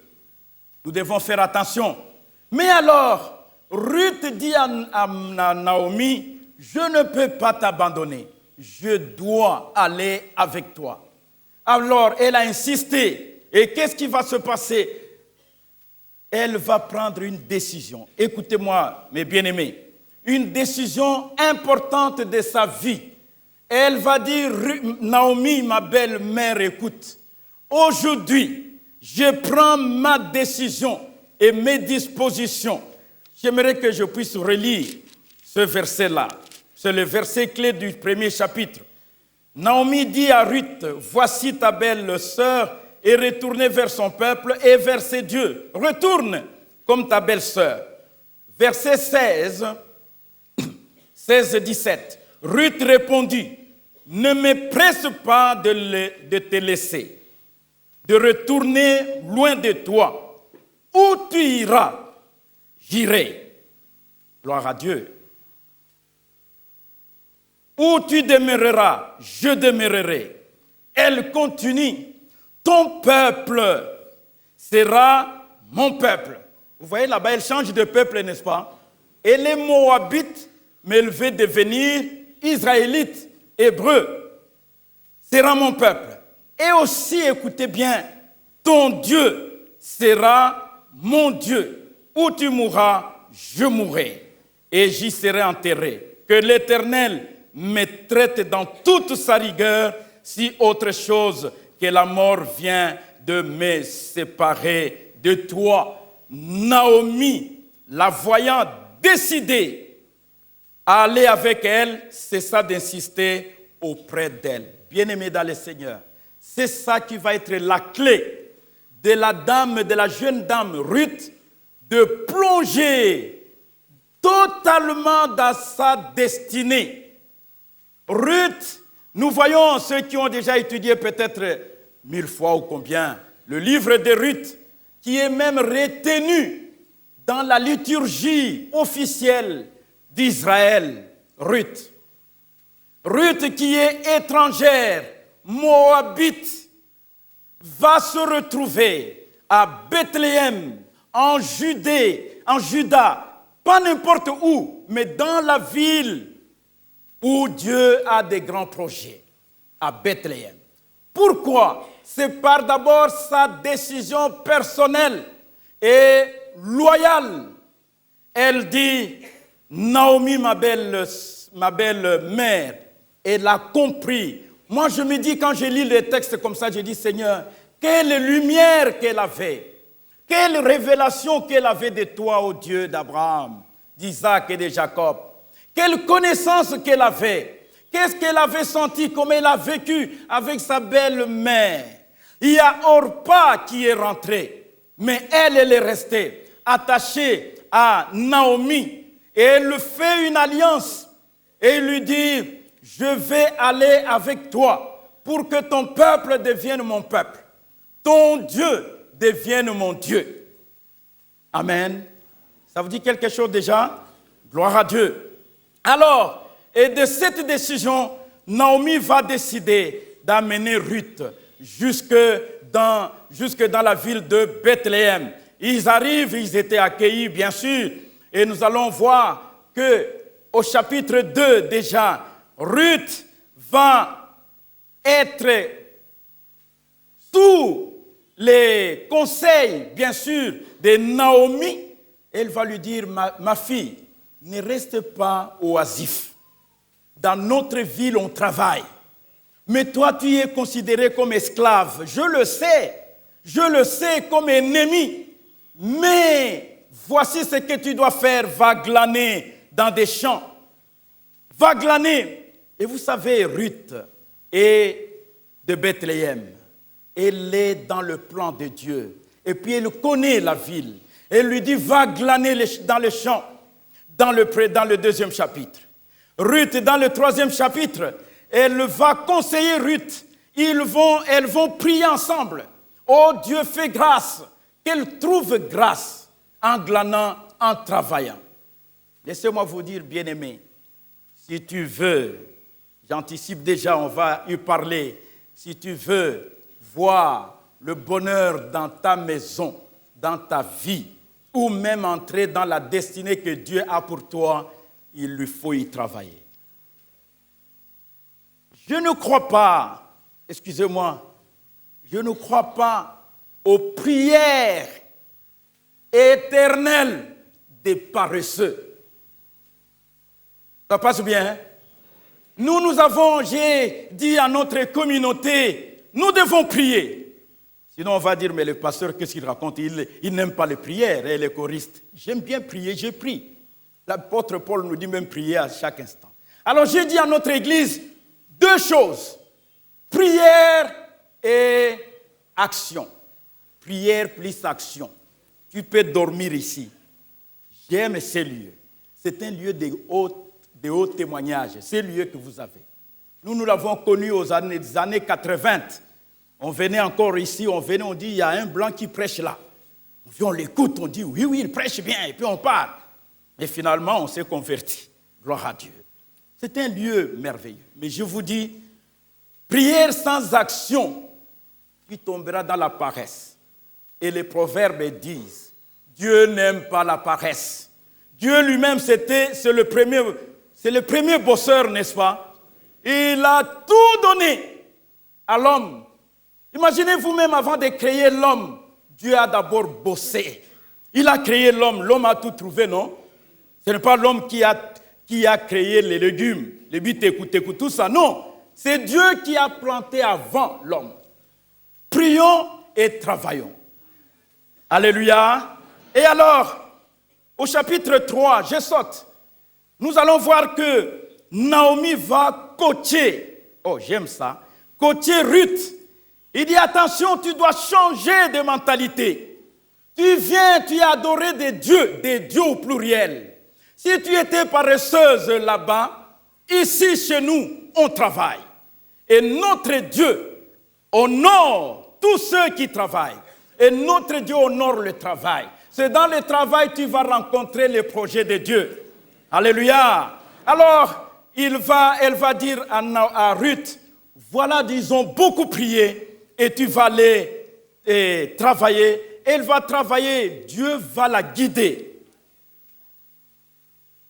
Speaker 4: Nous devons faire attention. Mais alors, Ruth dit à Naomi, je ne peux pas t'abandonner. Je dois aller avec toi. Alors, elle a insisté. Et qu'est-ce qui va se passer? Elle va prendre une décision. Écoutez-moi, mes bien-aimés. Une décision importante de sa vie. Elle va dire, Naomi, ma belle-mère, écoute. Aujourd'hui, je prends ma décision et mes dispositions. J'aimerais que je puisse relire ce verset-là. C'est le verset clé du 1er chapitre. Naomi dit à Ruth, voici ta belle-sœur, et retournez vers son peuple et vers ses dieux. Retourne comme ta belle-sœur. Verset 16-17. Ruth répondit, ne me presse pas de te laisser, de retourner loin de toi. Où tu iras, j'irai. Gloire à Dieu. Où tu demeureras, je demeurerai. Elle continue. Ton peuple sera mon peuple. Vous voyez là-bas, elle change de peuple, n'est-ce pas? Et les Moabites, mais elle veut devenir Israélite, hébreu. Sera mon peuple. Et aussi, écoutez bien, ton Dieu sera mon Dieu. Où tu mourras, je mourrai. Et j'y serai enterré. Que l'Éternel me traite dans toute sa rigueur, si autre chose que la mort vient de me séparer de toi. Naomi, la voyant décidée à aller avec elle, cessa d'insister auprès d'elle. Bien-aimés dans le Seigneur, c'est ça qui va être la clé de la jeune dame Ruth, de plonger totalement dans sa destinée. Ruth, nous voyons ceux qui ont déjà étudié peut-être 1000 fois ou combien, le livre de Ruth, qui est même retenu dans la liturgie officielle d'Israël. Ruth. Ruth qui est étrangère, moabite, va se retrouver à Bethléem, en Judée, en Juda, pas n'importe où, mais dans la ville où Dieu a des grands projets, à Bethléem. Pourquoi? C'est par d'abord sa décision personnelle et loyale. Elle dit, Naomi, ma belle mère, elle a compris. Moi, je me dis, quand je lis les textes comme ça, je dis, Seigneur, quelle lumière qu'elle avait, quelle révélation qu'elle avait de toi, ô Dieu d'Abraham, d'Isaac et de Jacob. Quelle connaissance qu'elle avait. Qu'est-ce qu'elle avait senti, comme elle a vécu avec sa belle-mère. Il y a Orpa qui est rentrée, mais elle est restée attachée à Naomi. Et elle lui fait une alliance et lui dit, je vais aller avec toi pour que ton peuple devienne mon peuple, ton Dieu devienne mon Dieu. Amen. Ça vous dit quelque chose déjà? Gloire à Dieu. Alors, et de cette décision, Naomi va décider d'amener Ruth jusque dans la ville de Bethléem. Ils arrivent, ils étaient accueillis, bien sûr, et nous allons voir qu'au chapitre 2 déjà, Ruth va être sous les conseils, bien sûr, de Naomi. Elle va lui dire, ma fille, ne reste pas oisif. Dans notre ville, on travaille. Mais toi, tu es considéré comme esclave. Je le sais comme ennemi. Mais voici ce que tu dois faire. Va glaner dans des champs. Va glaner. Et vous savez, Ruth est de Bethléem. Elle est dans le plan de Dieu. Et puis elle connaît la ville. Elle lui dit, va glaner dans les champs. Dans le 2e chapitre. Ruth, dans le 3e chapitre, elle va conseiller Ruth. Elles vont prier ensemble. Oh Dieu, fais grâce. Qu'elle trouve grâce en glanant, en travaillant. Laissez-moi vous dire, bien-aimés, si tu veux, j'anticipe déjà, on va y parler, si tu veux voir le bonheur dans ta maison, dans ta vie, ou même entrer dans la destinée que Dieu a pour toi, il lui faut y travailler. Je ne crois pas, excusez-moi, je ne crois pas aux prières éternelles des paresseux. Ça passe bien, hein? Nous avons, j'ai dit à notre communauté, nous devons prier. Sinon, on va dire, mais le pasteur, qu'est-ce qu'il raconte? Il n'aime pas les prières et les choristes. J'aime bien prier, j'ai prie. L'apôtre Paul nous dit même prier à chaque instant. Alors, j'ai dit à notre église deux choses. Prière et action. Prière plus action. Tu peux dormir ici. J'aime ces lieux. C'est un lieu de haut témoignage. C'est le lieu que vous avez. Nous l'avons connu aux années 80. On venait encore ici, on dit, il y a un blanc qui prêche là. On l'écoute, on dit, oui, il prêche bien, et puis on parle. Et finalement, on s'est converti. Gloire à Dieu. C'est un lieu merveilleux. Mais je vous dis, prière sans action, tu tomberas dans la paresse. Et les proverbes disent, Dieu n'aime pas la paresse. Dieu lui-même, c'est le premier bosseur, n'est-ce pas? Il a tout donné à l'homme. Imaginez vous-même, avant de créer l'homme, Dieu a d'abord bossé. Il a créé l'homme, l'homme a tout trouvé, non? Ce n'est pas l'homme qui a créé les légumes, les bitékou, tout ça, non. C'est Dieu qui a planté avant l'homme. Prions et travaillons. Alléluia. Et alors, au chapitre 3, je saute. Nous allons voir que Naomi va coacher. Oh, j'aime ça. Coacher Ruth. Il dit, attention, tu dois changer de mentalité. Tu viens, tu es adoré des dieux au pluriel. Si tu étais paresseuse là-bas, ici chez nous, on travaille. Et notre Dieu honore tous ceux qui travaillent. Et notre Dieu honore le travail. C'est dans le travail que tu vas rencontrer les projets de Dieu. Alléluia. Alors, elle va dire à Ruth, voilà, disons, beaucoup prié. Et tu vas aller travailler. Elle va travailler. Dieu va la guider.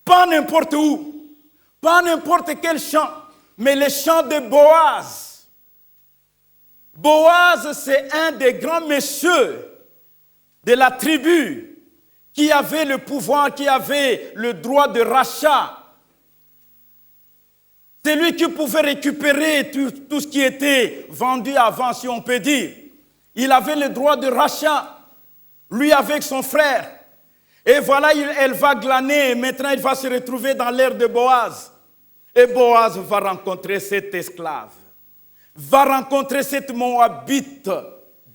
Speaker 4: Pas n'importe où. Pas n'importe quel champ. Mais le champ de Boaz. Boaz, c'est un des grands messieurs de la tribu qui avait le pouvoir, qui avait le droit de rachat. C'est lui qui pouvait récupérer tout ce qui était vendu avant, si on peut dire. Il avait le droit de rachat, lui avec son frère. Et voilà, elle va glaner. Et maintenant, il va se retrouver dans l'ère de Boaz. Et Boaz va rencontrer cet esclave. Va rencontrer cette Moabite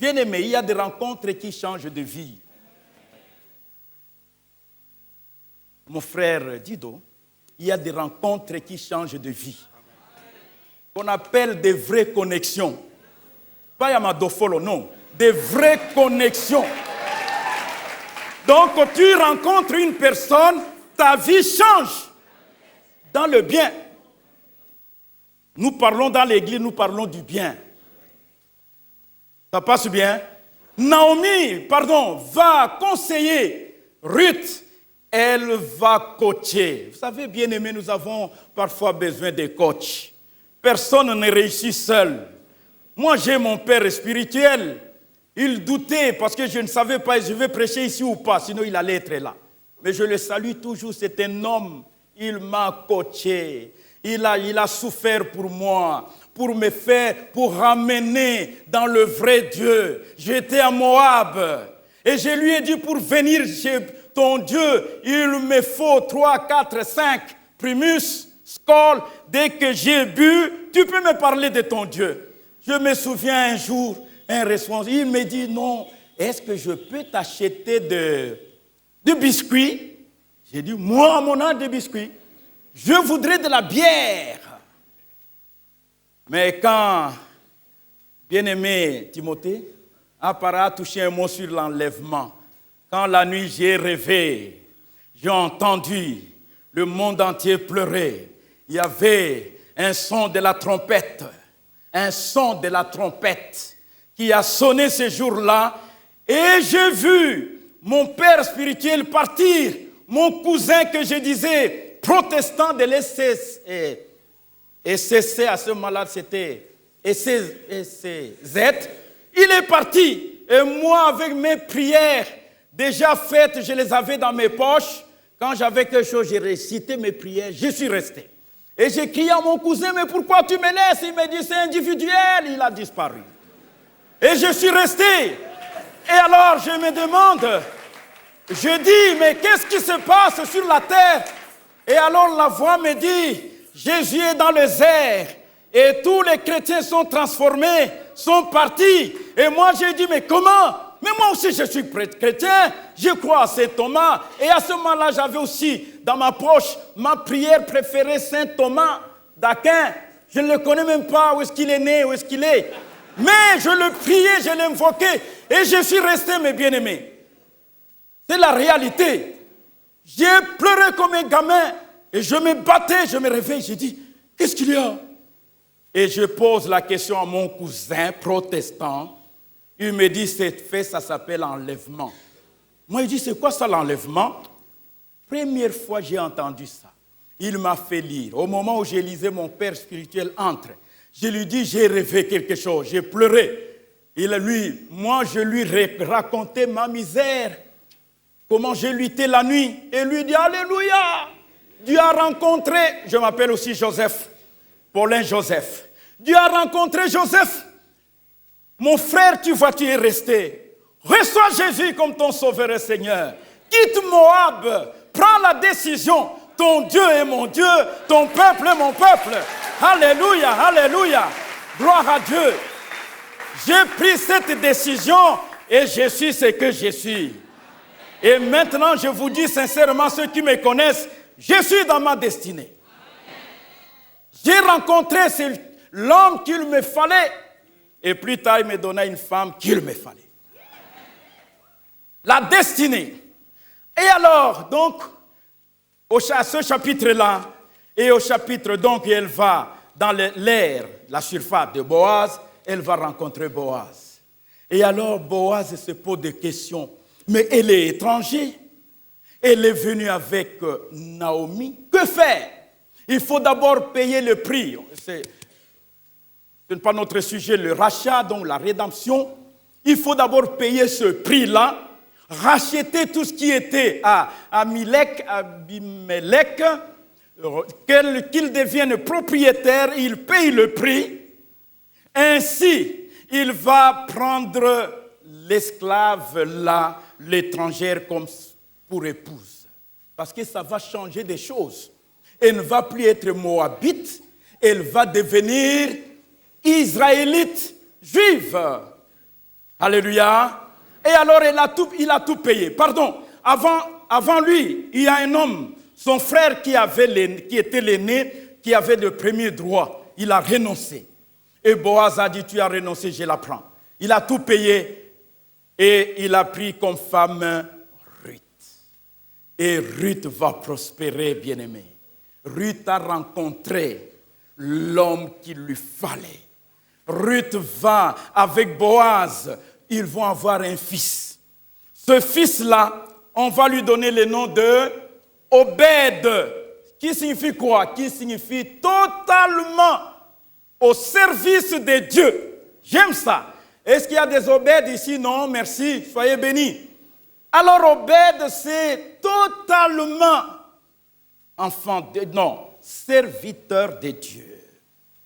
Speaker 4: Bien-aimés, il y a des rencontres qui changent de vie. Mon frère Dido, il y a des rencontres qui changent de vie. Qu'on appelle des vraies connexions. Pas Yamadofolo, non. Des vraies connexions. Donc, quand tu rencontres une personne, ta vie change dans le bien. Nous parlons dans l'église, nous parlons du bien. Ça passe bien? Naomi, va conseiller Ruth. Elle va coacher. Vous savez, bien-aimés, nous avons parfois besoin de coachs. Personne ne réussit seul. Moi, j'ai mon père spirituel. Il doutait parce que je ne savais pas si je vais prêcher ici ou pas, sinon il allait être là. Mais je le salue toujours, c'est un homme. Il m'a coaché. Il a souffert pour moi, pour ramener dans le vrai Dieu. J'étais à Moab et je lui ai dit pour venir chez ton Dieu, il me faut 3, 4, 5 primus, skol. Dès que j'ai bu, tu peux me parler de ton Dieu. Je me souviens un jour, un responsable, il me dit non, est-ce que je peux t'acheter de biscuits? J'ai dit, moi, mon âge de biscuits, je voudrais de la bière. Mais quand, bien-aimé Timothée, a touché un mot sur l'enlèvement, quand la nuit j'ai rêvé, j'ai entendu le monde entier pleurer. Il y avait un son de la trompette qui a sonné ce jour-là. Et j'ai vu mon père spirituel partir, mon cousin que je disais protestant de l'SCZ, à ce moment-là c'était SCZ, il est parti. Et moi, avec mes prières déjà faites, je les avais dans mes poches. Quand j'avais quelque chose, j'ai récité mes prières, je suis resté. Et j'ai crié à mon cousin, mais pourquoi tu me laisses? Il m'a dit, c'est individuel, il a disparu. Et je suis resté. Et alors, je me demande, je dis, mais qu'est-ce qui se passe sur la terre? Et alors, la voix me dit, Jésus est dans les airs. Et tous les chrétiens sont transformés, sont partis. Et moi, j'ai dit, mais comment? Mais moi aussi, je suis chrétien, je crois à Saint Thomas. Et à ce moment-là, j'avais aussi dans ma poche ma prière préférée, Saint Thomas d'Aquin. Je ne le connais même pas, où est-ce qu'il est né, où est-ce qu'il est. Mais je le priais, je l'invoquais. Et je suis resté, mes bien-aimés. C'est la réalité. J'ai pleuré comme un gamin. Et je me battais, je me réveille, j'ai dit, qu'est-ce qu'il y a? Et je pose la question à mon cousin protestant. Il me dit, cette fête, ça s'appelle enlèvement. Moi, il dit, c'est quoi ça l'enlèvement? Première fois, j'ai entendu ça. Il m'a fait lire. Au moment où j'ai lisé, mon père spirituel entre. Je lui dis, j'ai rêvé quelque chose, j'ai pleuré. Moi, je lui racontais ma misère, comment j'ai lutté la nuit. Et lui dit, alléluia, Dieu a rencontré, je m'appelle aussi Joseph, Paulin Joseph. Dieu a rencontré Joseph. Mon frère, tu vois, tu es resté. Reçois Jésus comme ton sauveur et Seigneur. Quitte Moab, prends la décision. Ton Dieu est mon Dieu, ton peuple est mon peuple. Alléluia, alléluia. Gloire à Dieu. J'ai pris cette décision et je suis ce que je suis. Et maintenant, je vous dis sincèrement, ceux qui me connaissent, je suis dans ma destinée. J'ai rencontré l'homme qu'il me fallait. Et plus tard, il me donna une femme qu'il me fallait. La destinée. Et alors, donc, à ce chapitre-là, et au chapitre, donc, elle va dans l'air, la surface de Boaz, elle va rencontrer Boaz. Et alors, Boaz se pose des questions. Mais elle est étrangère. Elle est venue avec Naomi. Que faire? Il faut d'abord payer le prix. Ce n'est pas notre sujet, le rachat, donc la rédemption. Il faut d'abord payer ce prix-là, racheter tout ce qui était à Abimelech, qu'il devienne propriétaire, il paye le prix. Ainsi, il va prendre l'esclave là, l'étrangère comme pour épouse. Parce que ça va changer des choses. Elle ne va plus être moabite, elle va devenir israélite, juive. Alléluia. Et alors, il a tout payé. Pardon, avant lui, il y a un homme, son frère qui était l'aîné, qui avait le premier droit. Il a renoncé. Et Boaz a dit, tu as renoncé, je la prends. Il a tout payé et il a pris comme femme Ruth. Et Ruth va prospérer, bien-aimé. Ruth a rencontré l'homme qu'il lui fallait. Ruth va avec Boaz, ils vont avoir un fils. Ce fils-là, on va lui donner le nom de Obed, qui signifie quoi? Qui signifie totalement au service de Dieu. J'aime ça. Est-ce qu'il y a des Obed ici? Non, merci, soyez bénis. Alors Obed, c'est totalement serviteur de Dieu.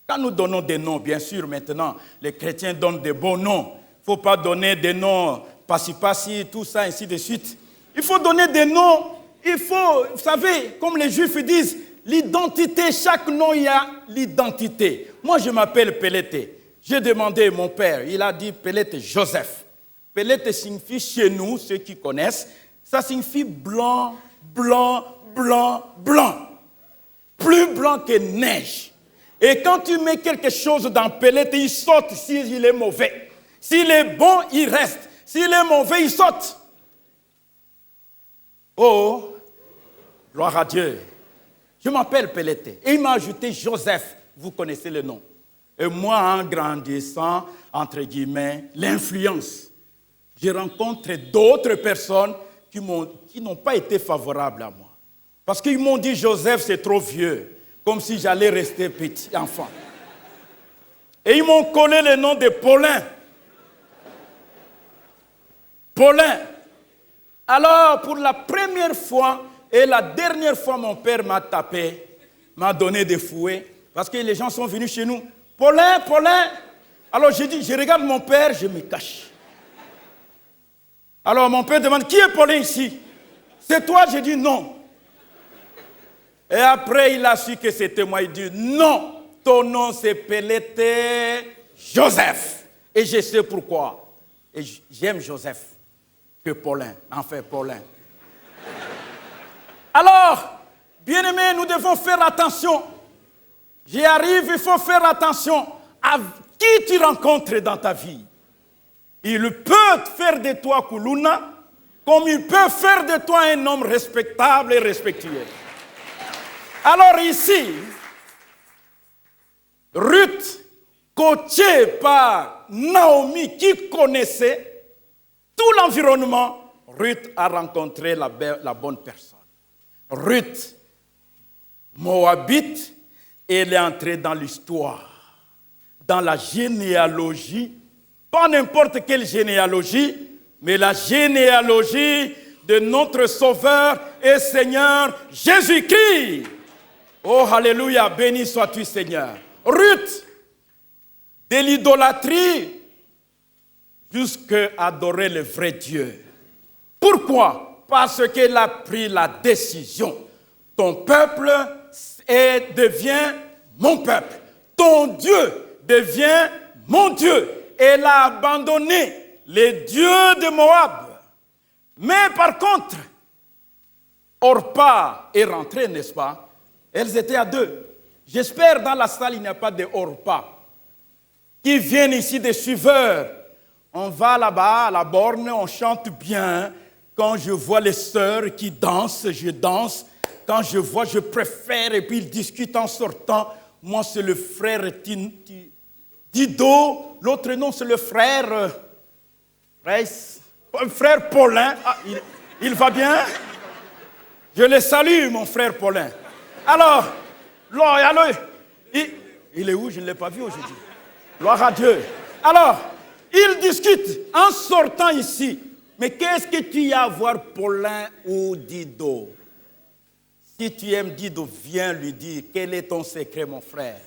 Speaker 4: Quand nous donnons des noms, bien sûr, maintenant, les chrétiens donnent des bons noms. Il ne faut pas donner des noms passi-passi, tout ça, ainsi de suite. Il faut donner des noms. Il faut, vous savez, comme les Juifs disent, l'identité, chaque nom, il y a l'identité. Moi, je m'appelle Pelete. J'ai demandé à mon père, il a dit Pelete Joseph. Pelete signifie chez nous, ceux qui connaissent, ça signifie blanc, blanc, blanc, blanc. Plus blanc que neige. Et quand tu mets quelque chose dans Pelete, il saute s'il est mauvais. S'il est bon, il reste. S'il est mauvais, il saute. Oh, gloire à Dieu. Je m'appelle Pelete. Et il m'a ajouté Joseph. Vous connaissez le nom. Et moi, en grandissant, entre guillemets, l'influence, je rencontre d'autres personnes qui n'ont pas été favorables à moi. Parce qu'ils m'ont dit, Joseph, c'est trop vieux. Comme si j'allais rester petit enfant. Et ils m'ont collé le nom de Paulin. Paulin. Alors, pour la première fois et la dernière fois, mon père m'a tapé, m'a donné des fouets, parce que les gens sont venus chez nous. Paulin, Paulin. Alors, j'ai dit, je regarde mon père, je me cache. Alors, mon père demande, qui est Paulin ici? C'est toi? J'ai dit non. Et après, il a su que c'était moi. Il dit, non, ton nom c'est Pelete Joseph. Et je sais pourquoi. Et j'aime Joseph que Paulin. Enfin, Paulin. Alors, bien-aimés, nous devons faire attention. J'y arrive, il faut faire attention à qui tu rencontres dans ta vie. Il peut faire de toi Kuluna, comme il peut faire de toi un homme respectable et respectueux. Alors ici, Ruth, coachée par Naomi, qui connaissait tout l'environnement, Ruth a rencontré la bonne personne. Ruth, Moabite, elle est entrée dans l'histoire, dans la généalogie, pas n'importe quelle généalogie, mais la généalogie de notre Sauveur et Seigneur Jésus-Christ. Oh, alléluia, béni sois-tu, Seigneur. Ruth, de l'idolâtrie jusqu'à adorer le vrai Dieu. Pourquoi? Parce qu'elle a pris la décision. Ton peuple devient mon peuple. Ton Dieu devient mon Dieu. Elle a abandonné les dieux de Moab. Mais par contre, Orpa est rentrée, n'est-ce pas? Elles étaient à deux. J'espère dans la salle, il n'y a pas de Orpa qui viennent ici des suiveurs. On va là-bas à la borne, on chante bien. Quand je vois les sœurs qui dansent, je danse. Quand je vois, je préfère. Et puis ils discutent en sortant. Moi, c'est le frère Dido. L'autre nom, c'est le frère Paulin. Ah, il va bien? Je le salue, mon frère Paulin. Alors, il est où? Je ne l'ai pas vu aujourd'hui. Gloire à Dieu. Alors, ils discutent en sortant ici. Mais qu'est-ce que tu y as à voir, Paulin ou Dido? Si tu aimes Dido, viens lui dire, quel est ton secret, mon frère?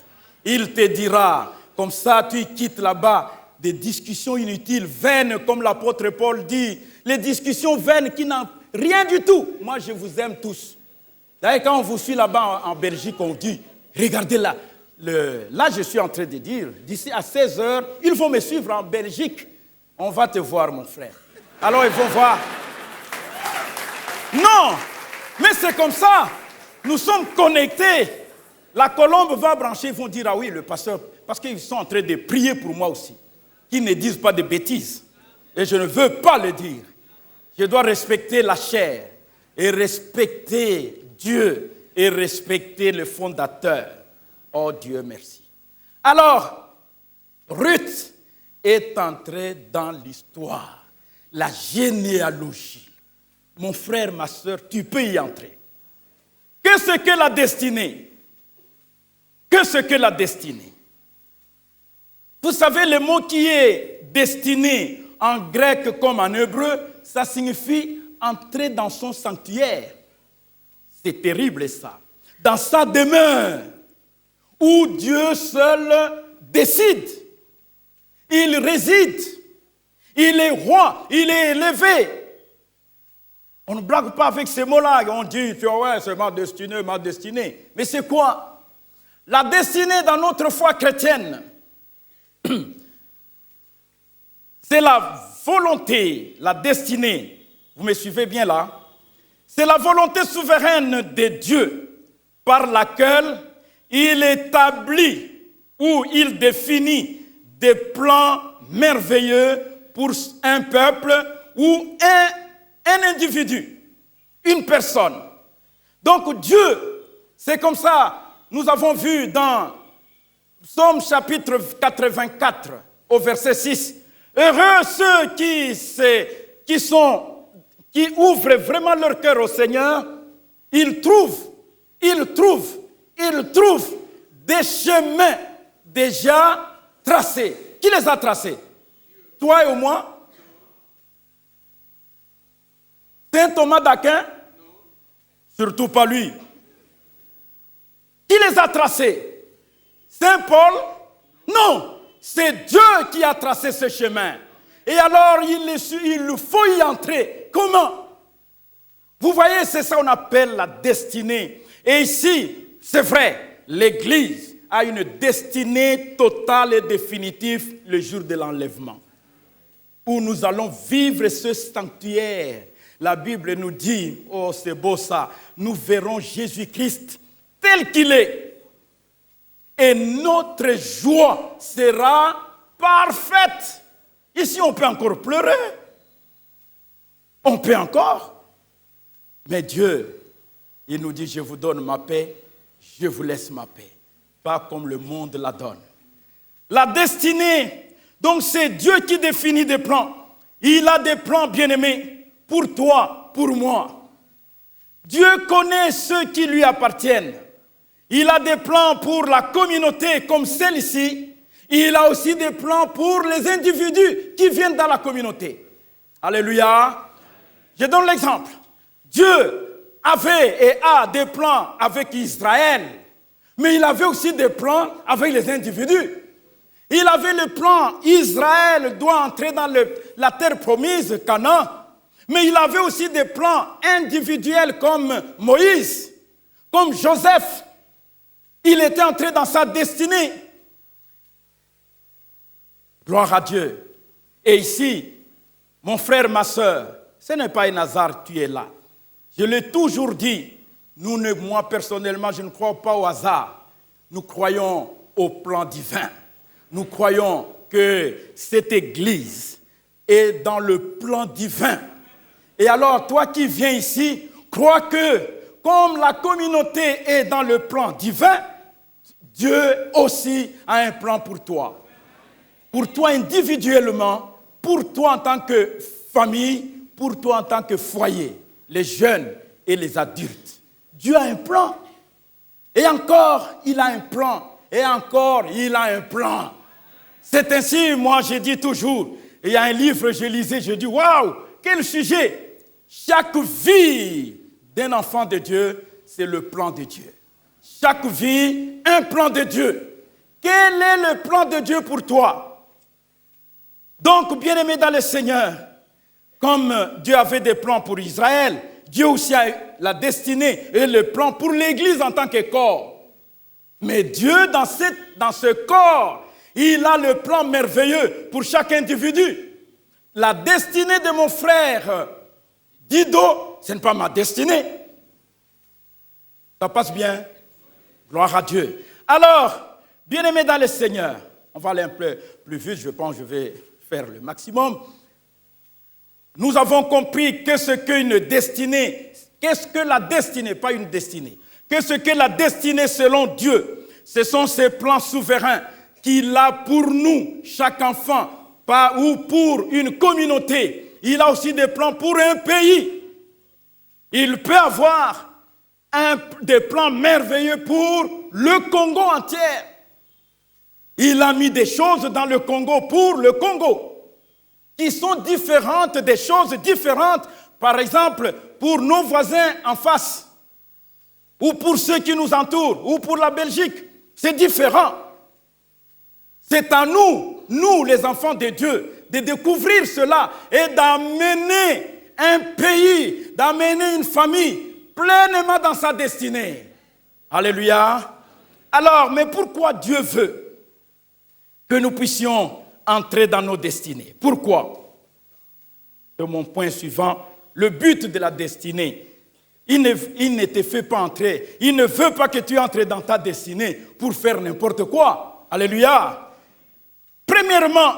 Speaker 4: Il te dira, comme ça tu quittes là-bas, des discussions inutiles, vaines, comme l'apôtre Paul dit. Les discussions vaines qui n'ont rien du tout. Moi, je vous aime tous. D'ailleurs, quand on vous suit là-bas en Belgique, on dit, regardez là, là je suis en train de dire, d'ici à 16h, ils vont me suivre en Belgique. On va te voir, mon frère. Alors ils vont voir. Non, mais c'est comme ça. Nous sommes connectés. La colombe va brancher, ils vont dire, ah oui, le pasteur, parce qu'ils sont en train de prier pour moi aussi. Qu'ils ne disent pas de bêtises. Et je ne veux pas le dire. Je dois respecter la chair et respecter Dieu et respecter le fondateur. Oh Dieu, merci. Alors, Ruth est entrée dans l'histoire, la généalogie. Mon frère, ma soeur, tu peux y entrer. Qu'est-ce que la destinée? Qu'est-ce que la destinée? Vous savez, le mot qui est destiné en grec comme en hébreu, ça signifie entrer dans son sanctuaire. C'est terrible ça. Dans sa demeure, où Dieu seul décide. Il réside. Il est roi. Il est élevé. On ne blague pas avec ces mots-là. On dit, ouais, c'est ma destinée, ma destinée. Mais c'est quoi? La destinée dans notre foi chrétienne, c'est la volonté, la destinée. Vous me suivez bien là? C'est la volonté souveraine de Dieu par laquelle il établit ou il définit des plans merveilleux pour un peuple ou un individu, une personne. Donc Dieu, c'est comme ça, nous avons vu dans Psaume chapitre 84 au verset 6, heureux ceux qui ouvrent vraiment leur cœur au Seigneur, ils trouvent des chemins déjà tracés. Qui les a tracés? Toi et moi? Saint Thomas d'Aquin? Surtout pas lui. Qui les a tracés? Saint Paul? Non, c'est Dieu qui a tracé ce chemin. Et alors, il faut y entrer. Comment? Vous voyez, c'est ça qu'on appelle la destinée. Et ici, c'est vrai, l'Église a une destinée totale et définitive le jour de l'enlèvement, où nous allons vivre ce sanctuaire. La Bible nous dit, oh c'est beau ça, nous verrons Jésus-Christ tel qu'il est. Et notre joie sera parfaite. Ici, on peut encore pleurer. On peut encore. Mais Dieu, il nous dit, je vous donne ma paix, je vous laisse ma paix. Pas comme le monde la donne. La destinée, donc c'est Dieu qui définit des plans. Il a des plans, bien-aimés, pour toi, pour moi. Dieu connaît ceux qui lui appartiennent. Il a des plans pour la communauté comme celle-ci. Il a aussi des plans pour les individus qui viennent dans la communauté. Alléluia. Je donne l'exemple. Dieu avait et a des plans avec Israël, mais il avait aussi des plans avec les individus. Il avait le plan, Israël doit entrer dans la terre promise, Canaan, mais il avait aussi des plans individuels comme Moïse, comme Joseph. Il était entré dans sa destinée. Gloire à Dieu. Et ici, mon frère, ma soeur, ce n'est pas un hasard, tu es là. Je l'ai toujours dit, moi personnellement, je ne crois pas au hasard. Nous croyons au plan divin. Nous croyons que cette Église est dans le plan divin. Et alors, toi qui viens ici, crois que comme la communauté est dans le plan divin, Dieu aussi a un plan pour toi. Pour toi individuellement, pour toi en tant que famille, pour toi en tant que foyer, les jeunes et les adultes. Dieu a un plan. Et encore, il a un plan. Et encore, il a un plan. C'est ainsi, moi, je dis toujours, il y a un livre, je lisais, je dis, waouh, quel sujet! Chaque vie d'un enfant de Dieu, c'est le plan de Dieu. Chaque vie, un plan de Dieu. Quel est le plan de Dieu pour toi? Donc, bien-aimé dans le Seigneur, comme Dieu avait des plans pour Israël, Dieu aussi a la destinée et le plan pour l'Église en tant que corps. Mais Dieu, dans ce corps, il a le plan merveilleux pour chaque individu. la destinée de mon frère Dido, ce n'est pas ma destinée. Ça passe bien? Gloire à Dieu. Alors, bien-aimés dans le Seigneur, on va aller un peu plus vite, je pense que je vais faire le maximum. Nous avons compris que ce qu'une destinée, qu'est-ce que la destinée, pas une destinée, que ce que la destinée selon Dieu, ce sont ses plans souverains qu'il a pour nous, chaque enfant, ou pour une communauté. Il a aussi des plans pour un pays. Il peut avoir des plans merveilleux pour le Congo entier. Il a mis des choses dans le Congo pour le Congo, qui sont différentes des choses différentes, par exemple, pour nos voisins en face, ou pour ceux qui nous entourent, ou pour la Belgique. C'est différent. C'est à nous, nous les enfants de Dieu, de découvrir cela et d'amener un pays, d'amener une famille pleinement dans sa destinée. Alléluia. Alors, mais pourquoi Dieu veut que nous puissions entrer dans nos destinées? Pourquoi? C'est mon point suivant. Le but de la destinée, il ne te fait pas entrer. Il ne veut pas que tu entres dans ta destinée pour faire n'importe quoi. Alléluia. Premièrement,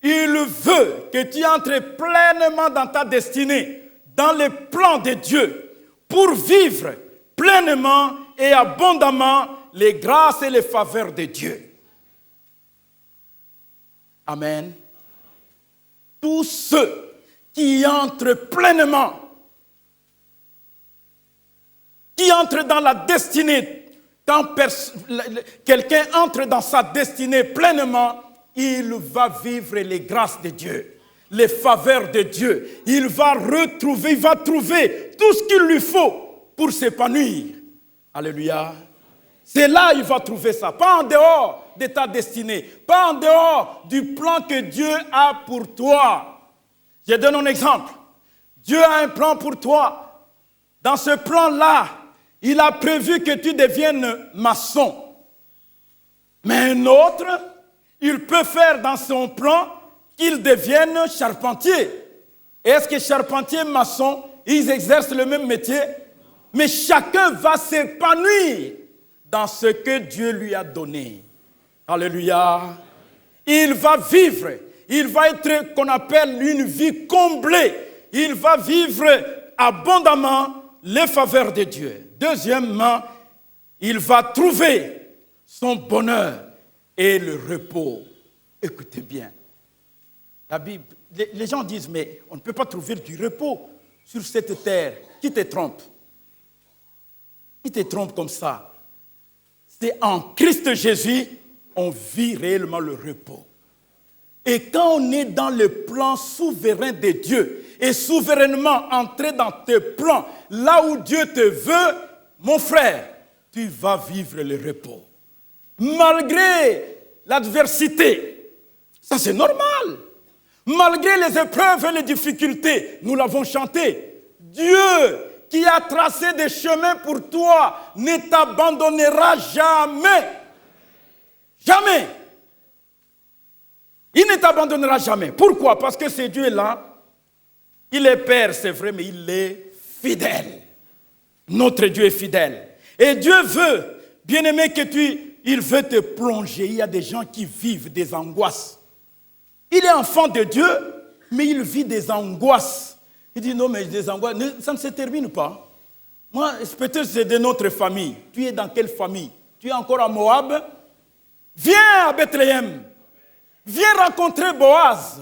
Speaker 4: il veut que tu entres pleinement dans ta destinée, dans les plans de Dieu, pour vivre pleinement et abondamment les grâces et les faveurs de Dieu. Amen. Tous ceux qui entrent pleinement, qui entrent dans la destinée, quand quelqu'un entre dans sa destinée pleinement, il va vivre les grâces de Dieu, les faveurs de Dieu. Il va trouver tout ce qu'il lui faut pour s'épanouir. Alléluia. C'est là qu'il va trouver ça, pas en dehors de ta destinée, pas en dehors du plan que Dieu a pour toi. Je donne un exemple. Dieu a un plan pour toi. Dans ce plan-là, il a prévu que tu deviennes maçon. Mais un autre, il peut faire dans son plan qu'il devienne charpentier. Est-ce que charpentier et maçon, ils exercent le même métier? Mais chacun va s'épanouir dans ce que Dieu lui a donné. Alléluia. Il va vivre. Il va être qu'on appelle une vie comblée. Il va vivre abondamment les faveurs de Dieu. Deuxièmement, il va trouver son bonheur et le repos. Écoutez bien. La Bible, les gens disent, mais on ne peut pas trouver du repos sur cette terre. Qui te trompe? Qui te trompe comme ça? C'est en Christ Jésus, on vit réellement le repos. Et quand on est dans le plan souverain de Dieu, et souverainement entrer dans tes plans, là où Dieu te veut, mon frère, tu vas vivre le repos. Malgré l'adversité, ça c'est normal. Malgré les épreuves et les difficultés, nous l'avons chanté. Dieu qui a tracé des chemins pour toi ne t'abandonnera jamais. Jamais. Il ne t'abandonnera jamais. Pourquoi? Parce que ce Dieu-là, il est Père, c'est vrai, mais il est fidèle. Notre Dieu est fidèle. Et Dieu veut, bien-aimé, il veut te plonger. Il y a des gens qui vivent des angoisses. Il est enfant de Dieu, mais il vit des angoisses. Il dit non, mais des angoisses, ça ne se termine pas. Moi, peut-être c'est de notre famille. Tu es dans quelle famille? Tu es encore à Moab? Viens à Bethléem. Viens rencontrer Boaz.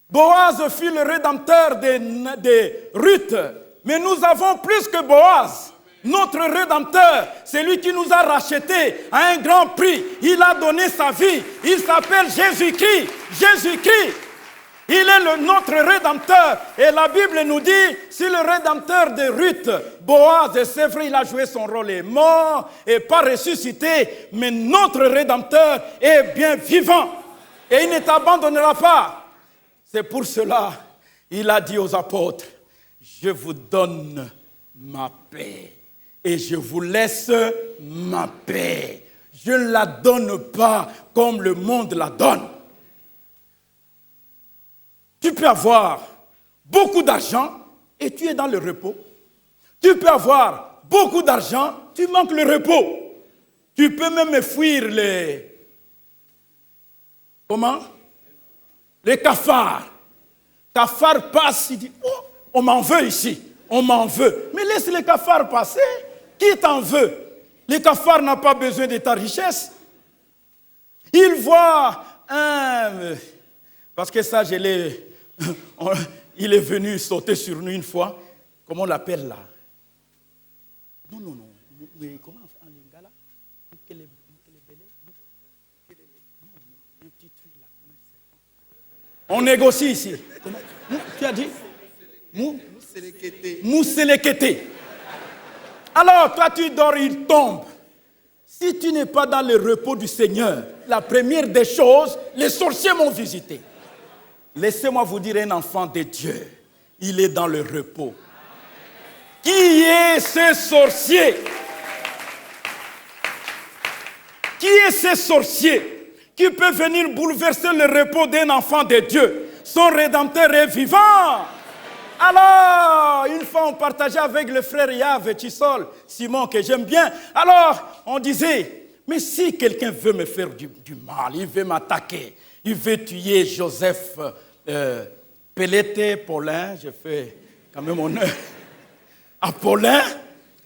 Speaker 4: Boaz fut le rédempteur de Ruth. Mais nous avons plus que Boaz. Notre rédempteur, c'est lui qui nous a rachetés à un grand prix. Il a donné sa vie. Il s'appelle Jésus-Christ. Jésus-Christ. Il est notre rédempteur. Et la Bible nous dit, c'est le rédempteur de Ruth. Boaz, c'est vrai, il a joué son rôle, il est mort et pas ressuscité. Mais notre rédempteur est bien vivant. Et il ne t'abandonnera pas. C'est pour cela, il a dit aux apôtres, je vous donne ma paix. Et je vous laisse ma paix. Je ne la donne pas comme le monde la donne. Tu peux avoir beaucoup d'argent et tu es dans le repos. Tu peux avoir beaucoup d'argent, tu manques le repos. Tu peux même fuir les... Comment? Les cafards. Cafard passe, il dit, oh, on m'en veut ici, on m'en veut. Mais laisse les cafards passer, qui t'en veut? Les cafards n'ont pas besoin de ta richesse. Ils voient un... Parce que ça, il est venu sauter sur nous une fois. Comment on l'appelle là? Non. Mais comment on fait un lingala? On négocie ici. Comment? Tu as dit? Mousselekete. Alors, toi, tu dors, il tombe. Si tu n'es pas dans le repos du Seigneur, la première des choses, les sorciers m'ont visité. Laissez-moi vous dire, un enfant de Dieu, il est dans le repos. Qui est ce sorcier? Qui est ce sorcier qui peut venir bouleverser le repos d'un enfant de Dieu? Son Rédempteur est vivant. Alors, une fois, on partageait avec le frère Yves Tissol, Simon, que j'aime bien. Alors, on disait, mais si quelqu'un veut me faire du mal, il veut m'attaquer, il veut tuer Joseph Pelleté, Paulin, je fais quand même honneur à Paulin.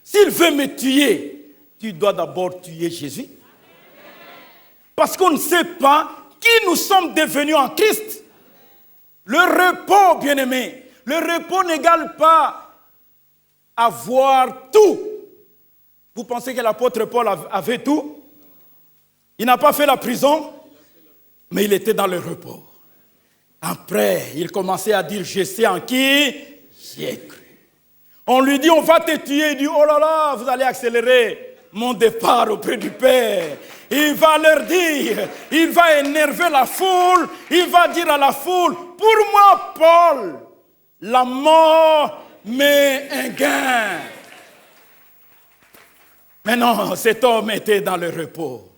Speaker 4: S'il veut me tuer, tu dois d'abord tuer Jésus. Parce qu'on ne sait pas qui nous sommes devenus en Christ. Le repos, bien-aimé, le repos n'égale pas avoir tout. Vous pensez que l'apôtre Paul avait tout? Il n'a pas fait la prison, mais il était dans le repos. Après, il commençait à dire, je sais en qui j'ai cru. On lui dit, on va te tuer. Il dit, oh là là, vous allez accélérer mon départ auprès du Père. Il va leur dire, il va énerver la foule, il va dire à la foule, pour moi, Paul, la mort m'est un gain. Mais non, cet homme était dans le repos.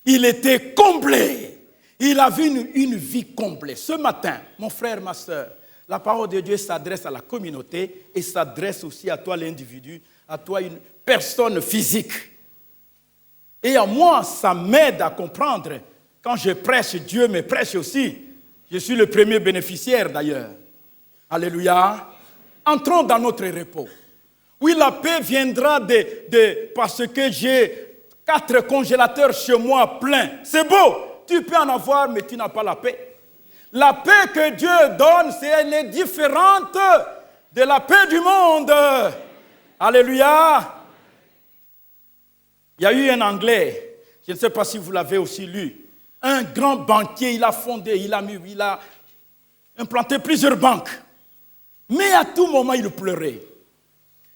Speaker 4: Il était comblé. Il avait une vie comblée. Ce matin, mon frère, ma soeur, la parole de Dieu s'adresse à la communauté et s'adresse aussi à toi l'individu, à toi une personne physique. Et à moi, ça m'aide à comprendre. Quand je prêche, Dieu me prêche aussi. Je suis le premier bénéficiaire d'ailleurs. Alléluia. Entrons dans notre repos. Oui, la paix viendra parce que j'ai 4 congélateurs chez moi pleins. C'est beau. Tu peux en avoir, mais tu n'as pas la paix. La paix que Dieu donne, elle est différente de la paix du monde. Alléluia. Il y a eu un Anglais, je ne sais pas si vous l'avez aussi lu, un grand banquier, il a fondé, il a implanté plusieurs banques. Mais à tout moment, il pleurait.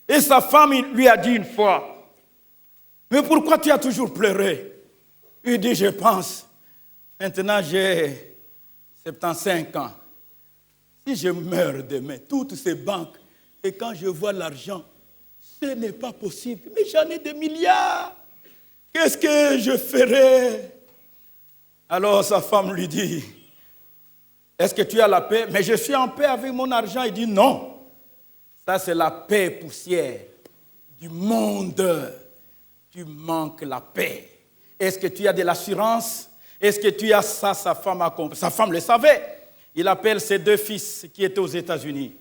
Speaker 4: Et sa femme lui a dit une fois, mais pourquoi tu as toujours pleuré? Il dit, je pense, maintenant j'ai 75 ans. Si je meurs demain, toutes ces banques, et quand je vois l'argent, ce n'est pas possible. Mais j'en ai des milliards. Qu'est-ce que je ferai? Alors sa femme lui dit, est-ce que tu as la paix? Mais je suis en paix avec mon argent. Il dit non. Ça c'est la paix poussière du monde. Tu manques la paix. Est-ce que tu as de l'assurance? Est-ce que tu as ça? Sa femme le savait. Il appelle ses 2 fils qui étaient aux États-Unis.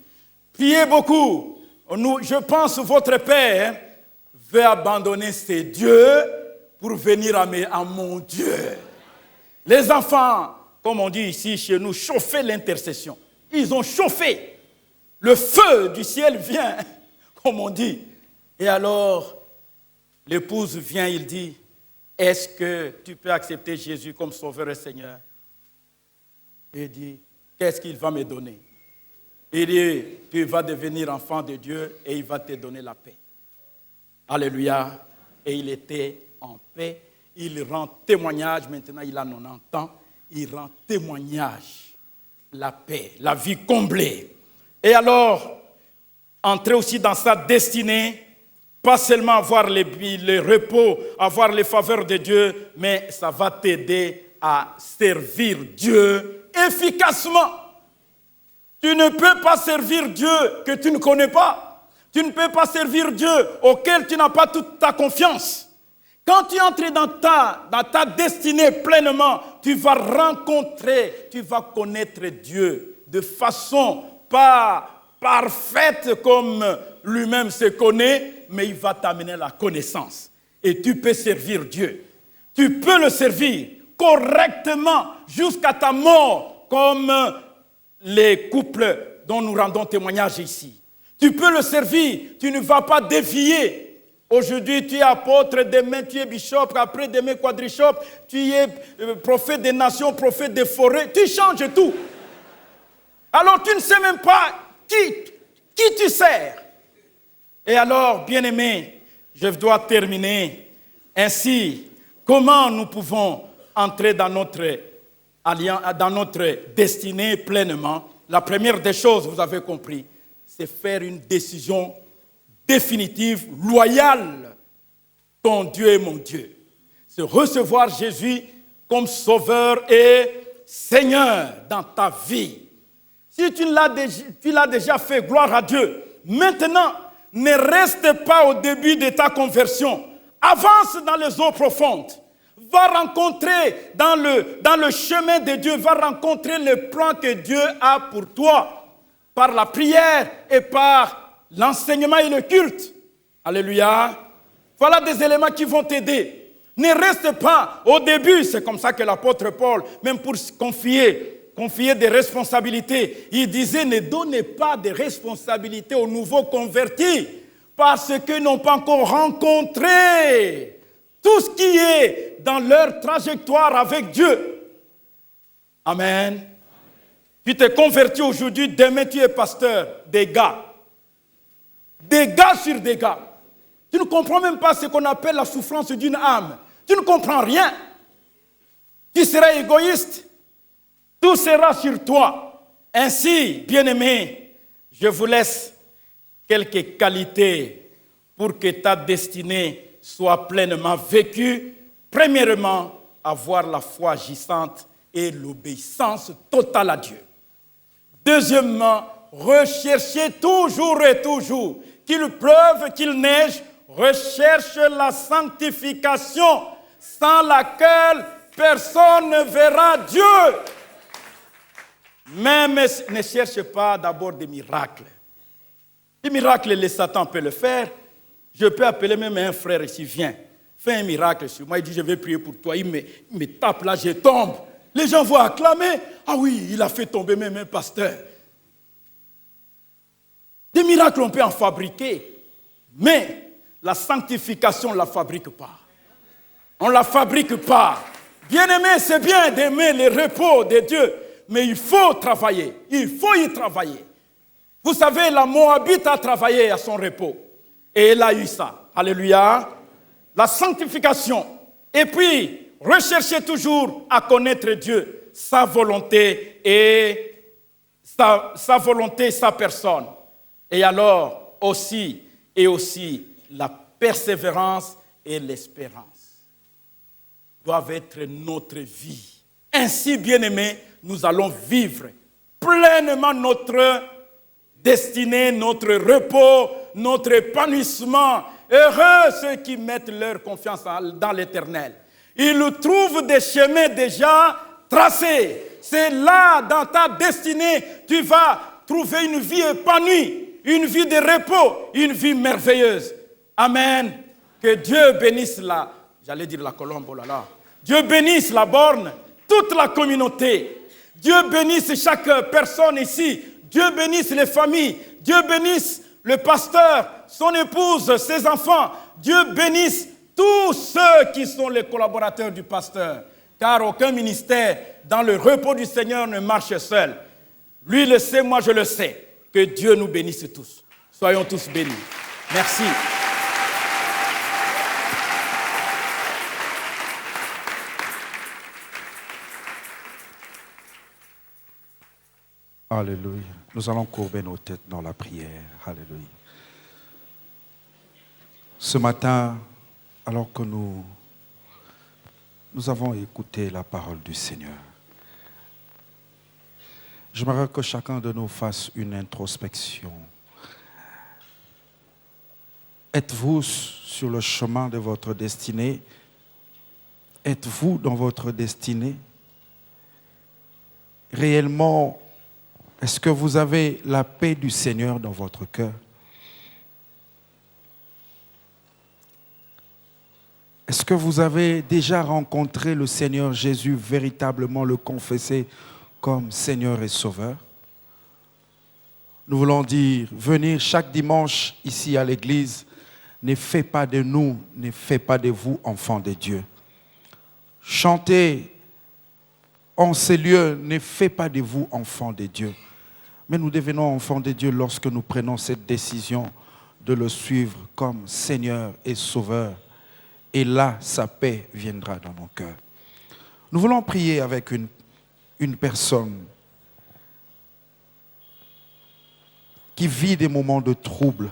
Speaker 4: Priez beaucoup. Je pense que votre père veut abandonner ses dieux pour venir à mon Dieu. Les enfants, comme on dit ici chez nous, chauffer l'intercession. Ils ont chauffé. Le feu du ciel vient, comme on dit. Et alors, l'épouse vient, il dit, est-ce que tu peux accepter Jésus comme sauveur et Seigneur? Il dit, qu'est-ce qu'il va me donner? Il dit, tu vas devenir enfant de Dieu et il va te donner la paix. Alléluia. Et il était en paix. Il rend témoignage. Maintenant, il a 90 ans. Il rend témoignage. La paix, la vie comblée. Et alors, entrer aussi dans sa destinée, pas seulement avoir le repos, avoir les faveurs de Dieu, mais ça va t'aider à servir Dieu efficacement. Tu ne peux pas servir Dieu que tu ne connais pas. Tu ne peux pas servir Dieu auquel tu n'as pas toute ta confiance. Quand tu entres dans ta destinée pleinement, tu vas rencontrer, tu vas connaître Dieu de façon pas parfaite comme lui-même se connaît, mais il va t'amener la connaissance. Et tu peux servir Dieu. Tu peux le servir correctement jusqu'à ta mort, comme les couples dont nous rendons témoignage ici. Tu peux le servir, tu ne vas pas dévier. Aujourd'hui, tu es apôtre, demain tu es bishop, après demain quadrishop, tu es prophète des nations, prophète des forêts, tu changes tout. Alors tu ne sais même pas qui tu sers. Et alors, bien-aimés, je dois terminer ainsi. Comment nous pouvons entrer dans notre destinée pleinement? La première des choses, vous avez compris, c'est faire une décision définitive, loyale. Ton Dieu est mon Dieu. C'est recevoir Jésus comme Sauveur et Seigneur dans ta vie. Si tu l'as déjà fait, gloire à Dieu. Maintenant, ne reste pas au début de ta conversion. Avance dans les eaux profondes. Va rencontrer dans le chemin de Dieu, va rencontrer le plan que Dieu a pour toi par la prière et par l'enseignement et le culte. Alléluia. Voilà des éléments qui vont t'aider. Ne reste pas au début. C'est comme ça que l'apôtre Paul, même pour confier des responsabilités, il disait: ne donnez pas de responsabilités aux nouveaux convertis parce qu'ils n'ont pas encore rencontré tout ce qui est dans leur trajectoire avec Dieu. Amen. Tu t'es converti aujourd'hui, demain tu es pasteur. Des gars sur des gars. Tu ne comprends même pas ce qu'on appelle la souffrance d'une âme. Tu ne comprends rien. Tu seras égoïste. Tout sera sur toi. Ainsi, bien-aimé, je vous laisse quelques qualités pour que ta destinée soit pleinement vécue. Premièrement, avoir la foi agissante et l'obéissance totale à Dieu. Deuxièmement, rechercher toujours et toujours, qu'il pleuve, qu'il neige, recherche la sanctification sans laquelle personne ne verra Dieu. Même ne cherche pas d'abord des miracles. Les miracles, le Satan peut le faire. Je peux appeler même un frère ici, viens, fais un miracle sur moi. Il dit, je vais prier pour toi. Il me tape là, je tombe. Les gens vont acclamer. Ah oui, il a fait tomber même un pasteur. Des miracles, on peut en fabriquer. Mais la sanctification, on ne la fabrique pas. On ne la fabrique pas. Bien-aimé, c'est bien d'aimer le repos de Dieu. Mais il faut travailler. Il faut y travailler. Vous savez, la Moabite a travaillé à son repos. Et elle a eu ça. Alléluia. La sanctification. Et puis, rechercher toujours à connaître Dieu, sa volonté et sa volonté, sa personne. Et alors, aussi la persévérance et l'espérance doivent être notre vie. Ainsi, bien-aimés, nous allons vivre pleinement notre destinée, notre repos, notre épanouissement. Heureux ceux qui mettent leur confiance dans l'Éternel. Ils trouvent des chemins déjà tracés. C'est là, dans ta destinée, tu vas trouver une vie épanouie, une vie de repos, une vie merveilleuse. Amen. Que Dieu bénisse la colombe, oh là là. Dieu bénisse la borne, toute la communauté. Dieu bénisse chaque personne ici. Dieu bénisse les familles. Dieu bénisse le pasteur, son épouse, ses enfants. Dieu bénisse tous ceux qui sont les collaborateurs du pasteur. Car aucun ministère dans le repos du Seigneur ne marche seul. Lui le sait, moi je le sais. Que Dieu nous bénisse tous. Soyons tous bénis. Merci.
Speaker 5: Alléluia. Nous allons courber nos têtes dans la prière. Alléluia. Ce matin, alors que nous avons écouté la parole du Seigneur, J'aimerais que chacun de nous fasse une introspection. Êtes-vous sur le chemin de votre destinée? Êtes-vous dans votre destinée? Réellement, est-ce que vous avez la paix du Seigneur dans votre cœur? Est-ce que vous avez déjà rencontré le Seigneur Jésus, véritablement le confesser comme Seigneur et Sauveur? Nous voulons dire, venir chaque dimanche ici à l'église ne fait pas de nous, ne fait pas de vous enfants de Dieu. Chanter en ces lieux ne fait pas de vous enfants de Dieu. Mais nous devenons enfants de Dieu lorsque nous prenons cette décision de le suivre comme Seigneur et Sauveur. Et là, sa paix viendra dans nos cœurs. Nous voulons prier avec une personne qui vit des moments de trouble.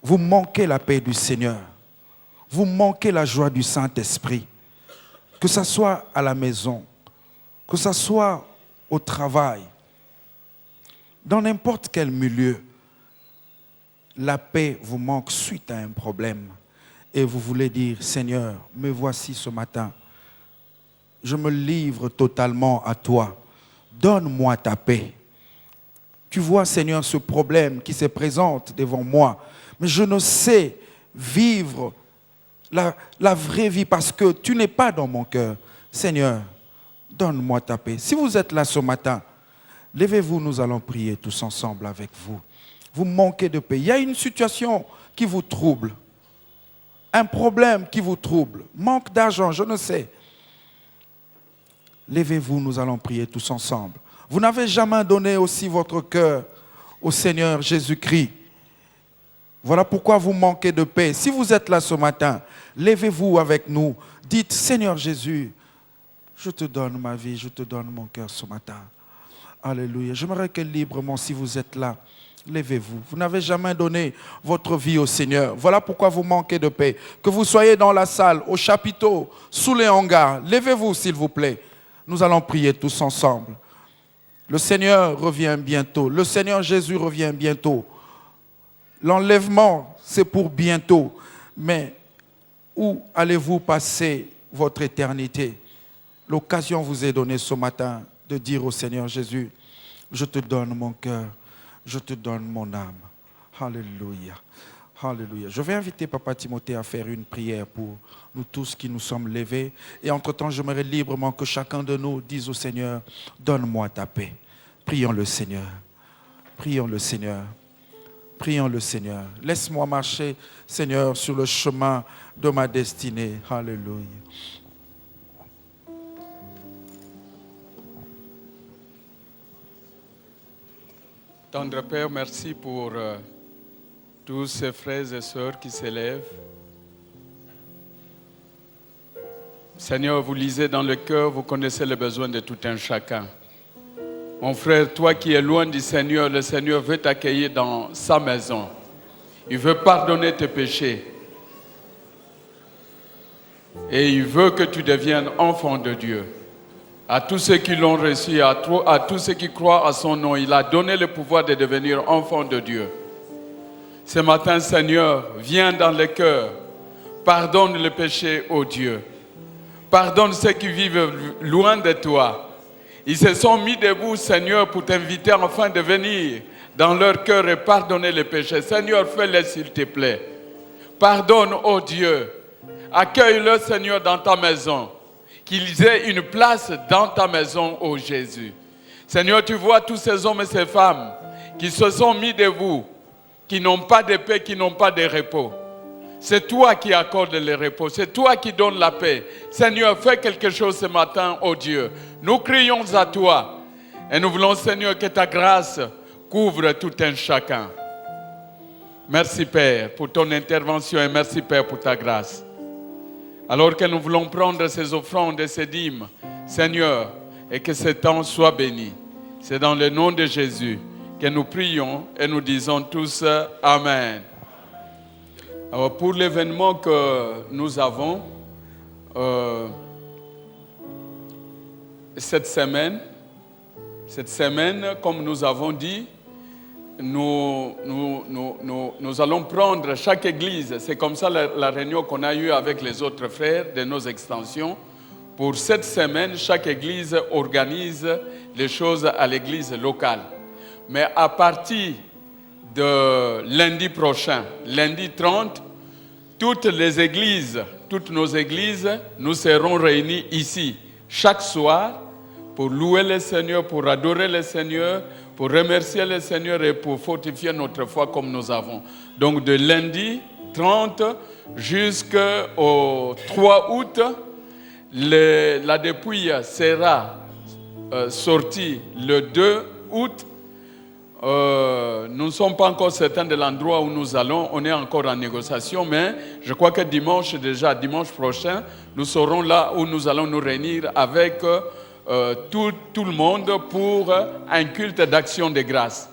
Speaker 5: Vous manquez la paix du Seigneur. Vous manquez la joie du Saint-Esprit. Que ce soit à la maison, que ce soit au travail, dans n'importe quel milieu, la paix vous manque suite à un problème. Et vous voulez dire, Seigneur, me voici ce matin. Je me livre totalement à toi. Donne-moi ta paix. Tu vois, Seigneur, ce problème qui se présente devant moi. Mais je ne sais vivre la vraie vie parce que tu n'es pas dans mon cœur. Seigneur, donne-moi ta paix. Si vous êtes là ce matin, levez-vous, nous allons prier tous ensemble avec vous. Vous manquez de paix. Il y a une situation qui vous trouble. Un problème qui vous trouble. Manque d'argent, je ne sais. Levez-vous, nous allons prier tous ensemble. Vous n'avez jamais donné aussi votre cœur au Seigneur Jésus-Christ. Voilà pourquoi vous manquez de paix. Si vous êtes là ce matin, levez-vous avec nous. Dites, Seigneur Jésus, je te donne ma vie, je te donne mon cœur ce matin. Alléluia. J'aimerais que librement, si vous êtes là, levez-vous. Vous n'avez jamais donné votre vie au Seigneur. Voilà pourquoi vous manquez de paix. Que vous soyez dans la salle, au chapiteau, sous les hangars, levez-vous s'il vous plaît. Nous allons prier tous ensemble. Le Seigneur revient bientôt. Le Seigneur Jésus revient bientôt. L'enlèvement, c'est pour bientôt. Mais où allez-vous passer votre éternité? L'occasion vous est donnée ce matin de dire au Seigneur Jésus, je te donne mon cœur, je te donne mon âme. Alléluia. Alléluia. Je vais inviter Papa Timothée à faire une prière pour nous tous qui nous sommes levés. Et entre-temps, j'aimerais librement que chacun de nous dise au Seigneur, donne-moi ta paix. Prions le Seigneur. Prions le Seigneur. Prions le Seigneur. Laisse-moi marcher, Seigneur, sur le chemin de ma destinée. Alléluia.
Speaker 1: Tendre Père, merci pour tous ces frères et sœurs qui s'élèvent. Seigneur, vous lisez dans le cœur, vous connaissez les besoins de tout un chacun. Mon frère, toi qui es loin du Seigneur, le Seigneur veut t'accueillir dans sa maison. Il veut pardonner tes péchés. Et il veut que tu deviennes enfant de Dieu. À tous ceux qui l'ont reçu, à tous ceux qui croient à son nom, il a donné le pouvoir de devenir enfant de Dieu. Ce matin, Seigneur, viens dans le cœur. Pardonne le péché, ô Dieu. Pardonne ceux qui vivent loin de toi. Ils se sont mis debout, Seigneur, pour t'inviter enfin de venir dans leur cœur et pardonner les péchés. Seigneur, fais-le s'il te plaît. Pardonne, ô Dieu. Accueille-le, Seigneur, dans ta maison. Qu'ils aient une place dans ta maison, ô Jésus. Seigneur, tu vois tous ces hommes et ces femmes qui se sont mis debout, qui n'ont pas de paix, qui n'ont pas de repos. C'est toi qui accordes le repos, c'est toi qui donnes la paix. Seigneur, fais quelque chose ce matin, ô Dieu. Nous crions à toi et nous voulons, Seigneur, que ta grâce couvre tout un chacun. Merci, Père, pour ton intervention et merci, Père, pour ta grâce. Alors que nous voulons prendre ces offrandes et ces dîmes, Seigneur, et que ce temps soit béni. C'est dans le nom de Jésus que nous prions et nous disons tous Amen. Alors pour l'événement que nous avons cette semaine, Cette semaine, comme nous avons dit, nous allons prendre chaque église. C'est comme ça la réunion qu'on a eue avec les autres frères de nos extensions. Pour cette semaine, chaque église organise les choses à l'église locale. Mais à partir de lundi prochain, lundi 30, toutes nos églises, nous serons réunis ici chaque soir pour louer le Seigneur, pour adorer le Seigneur, pour remercier le Seigneur et pour fortifier notre foi comme nous avons. Donc de lundi 30 jusqu'au 3 août, la dépouille sera sortie le 2 août. Nous ne sommes pas encore certains de l'endroit où nous allons, on est encore en négociation, mais je crois que dimanche prochain, nous serons là où nous allons nous réunir avec tout le monde pour un culte d'action de grâce.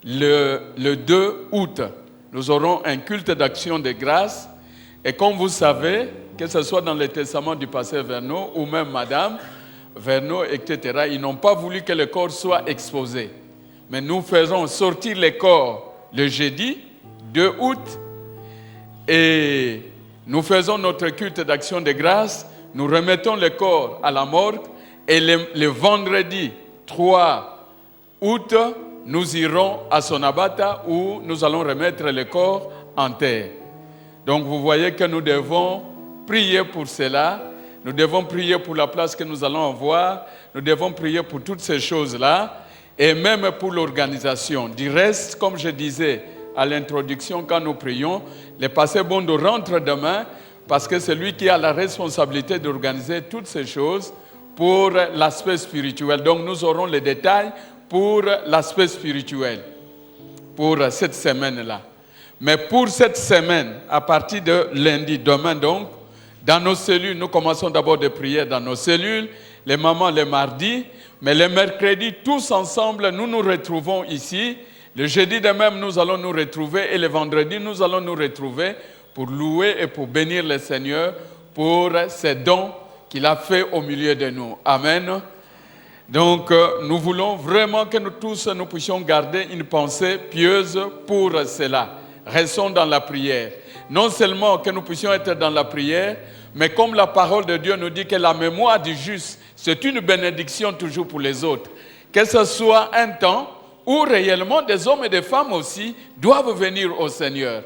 Speaker 1: Le 2 août, nous aurons un culte d'action de grâce. Et comme vous savez, que ce soit dans le testament du pasteur Verneau ou même Madame Verneau, etc., ils n'ont pas voulu que le corps soit exposé. Mais nous faisons sortir les corps le jeudi 2 août et nous faisons notre culte d'action de grâce. Nous remettons le corps à la morgue et le vendredi 3 août, nous irons à Sonabata où nous allons remettre le corps en terre. Donc vous voyez que nous devons prier pour cela. Nous devons prier pour la place que nous allons avoir. Nous devons prier pour toutes ces choses-là. Et même pour l'organisation. Du reste, comme je disais à l'introduction quand nous prions, le pasteur Bondo rentre demain parce que c'est lui qui a la responsabilité d'organiser toutes ces choses pour l'aspect spirituel. Donc nous aurons les détails pour l'aspect spirituel, pour cette semaine-là. Mais pour cette semaine, à partir de lundi, demain donc, dans nos cellules, nous commençons d'abord de prier dans nos cellules, les mamans les mardis, mais le mercredi, tous ensemble, nous nous retrouvons ici. Le jeudi de même, nous allons nous retrouver et le vendredi, nous allons nous retrouver pour louer et pour bénir le Seigneur pour ses dons qu'il a fait au milieu de nous. Amen. Donc, nous voulons vraiment que nous tous, nous puissions garder une pensée pieuse pour cela. Restons dans la prière. Non seulement que nous puissions être dans la prière, mais comme la parole de Dieu nous dit que la mémoire du juste, c'est une bénédiction toujours pour les autres. Que ce soit un temps où réellement des hommes et des femmes aussi doivent venir au Seigneur.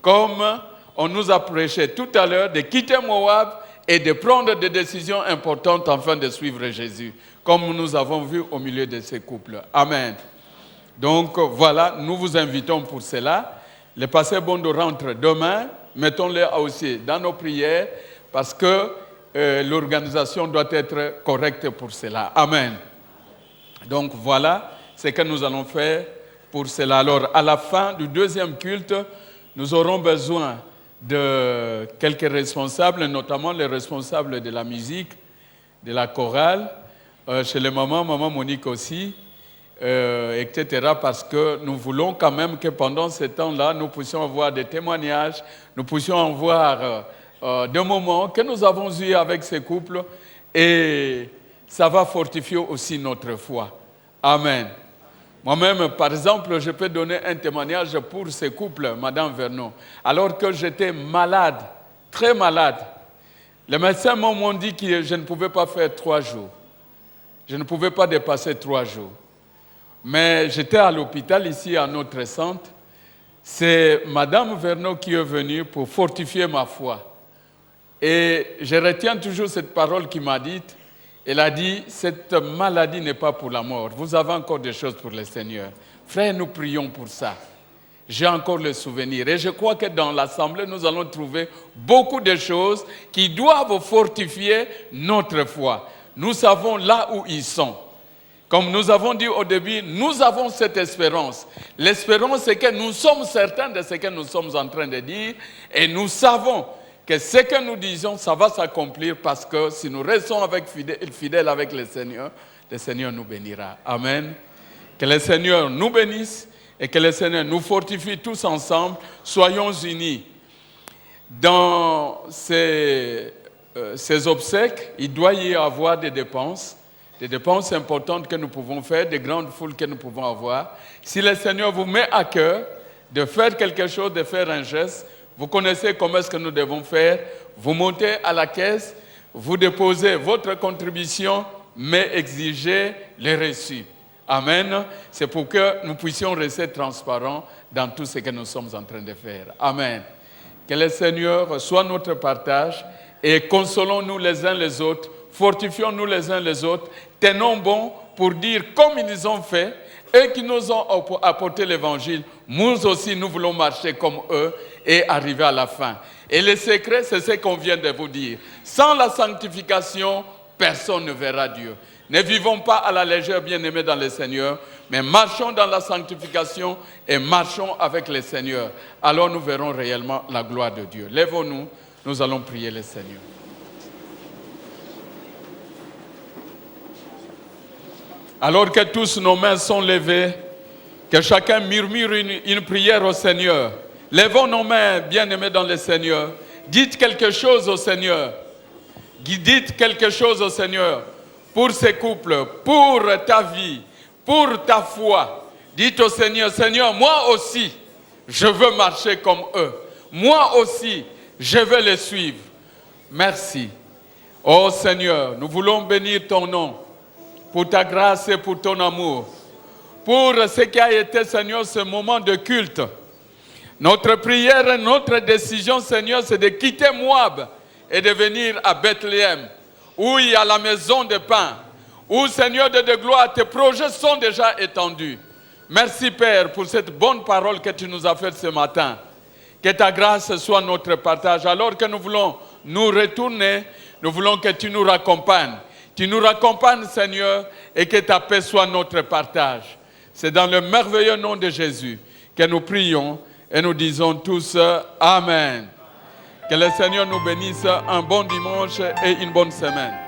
Speaker 1: Comme on nous a prêché tout à l'heure de quitter Moab et de prendre des décisions importantes afin de suivre Jésus. Comme nous avons vu au milieu de ces couples. Amen. Donc voilà, nous vous invitons pour cela. Le pasteur Bondo rentre demain. Mettons-le aussi dans nos prières parce que l'organisation doit être correcte pour cela. Amen. Donc voilà ce que nous allons faire pour cela. Alors à la fin du deuxième culte, nous aurons besoin de quelques responsables, notamment les responsables de la musique, de la chorale, chez les mamans, maman Monique aussi, etc. Parce que nous voulons quand même que pendant ce temps-là, nous puissions avoir des témoignages, nous puissions avoir des moments que nous avons eus avec ces couples et ça va fortifier aussi notre foi. Amen. Moi-même, par exemple, je peux donner un témoignage pour ces couples, Madame Verneau. Alors que j'étais malade, très malade, les médecins m'ont dit que je ne pouvais pas faire 3 jours. Je ne pouvais pas dépasser 3 jours. Mais j'étais à l'hôpital ici, à notre centre. C'est Madame Verneau qui est venue pour fortifier ma foi. Et je retiens toujours cette parole qui m'a dite. Elle a dit, cette maladie n'est pas pour la mort. Vous avez encore des choses pour le Seigneur. Frères, nous prions pour ça. J'ai encore le souvenir. Et je crois que dans l'Assemblée, nous allons trouver beaucoup de choses qui doivent fortifier notre foi. Nous savons là où ils sont. Comme nous avons dit au début, nous avons cette espérance. L'espérance, c'est que nous sommes certains de ce que nous sommes en train de dire et nous savons que ce que nous disons, ça va s'accomplir parce que si nous restons fidèles avec le Seigneur nous bénira. Amen. Que le Seigneur nous bénisse et que le Seigneur nous fortifie tous ensemble. Soyons unis. Dans ces obsèques, il doit y avoir des dépenses. des dépenses importantes que nous pouvons faire, des grandes foules que nous pouvons avoir. Si le Seigneur vous met à cœur de faire quelque chose, de faire un geste, vous connaissez comment est-ce que nous devons faire. Vous montez à la caisse, vous déposez votre contribution, mais exigez les reçus. Amen. C'est pour que nous puissions rester transparents dans tout ce que nous sommes en train de faire. Amen. Que le Seigneur soit notre partage et consolons-nous les uns les autres, fortifions-nous les uns les autres, tenons bon pour dire comme ils ont fait, eux qui nous ont apporté l'évangile, nous aussi nous voulons marcher comme eux et arriver à la fin. Et le secret, c'est ce qu'on vient de vous dire. Sans la sanctification, personne ne verra Dieu. Ne vivons pas à la légère, bien-aimés dans le Seigneur, mais marchons dans la sanctification et marchons avec le Seigneur. Alors nous verrons réellement la gloire de Dieu. Lèvons-nous, nous allons prier le Seigneur. Alors que tous nos mains sont levées, que chacun murmure une prière au Seigneur. Lèvons nos mains, bien-aimés dans le Seigneur. Dites quelque chose au Seigneur. Dites quelque chose au Seigneur. Pour ces couples, pour ta vie, pour ta foi. Dites au Seigneur, Seigneur, moi aussi, je veux marcher comme eux. Moi aussi, je veux les suivre. Merci. Oh Seigneur, nous voulons bénir ton nom pour ta grâce et pour ton amour. Pour ce qui a été, Seigneur, ce moment de culte. Notre prière et notre décision, Seigneur, c'est de quitter Moab et de venir à Bethléem, où il y a la maison de pain, où, Seigneur de gloire, tes projets sont déjà étendus. Merci, Père, pour cette bonne parole que tu nous as faite ce matin. Que ta grâce soit notre partage. Alors que nous voulons nous retourner, nous voulons que tu nous raccompagnes. Tu nous raccompagnes, Seigneur, et que ta paix soit notre partage. C'est dans le merveilleux nom de Jésus que nous prions et nous disons tous Amen. Que le Seigneur nous bénisse un bon dimanche et une bonne semaine.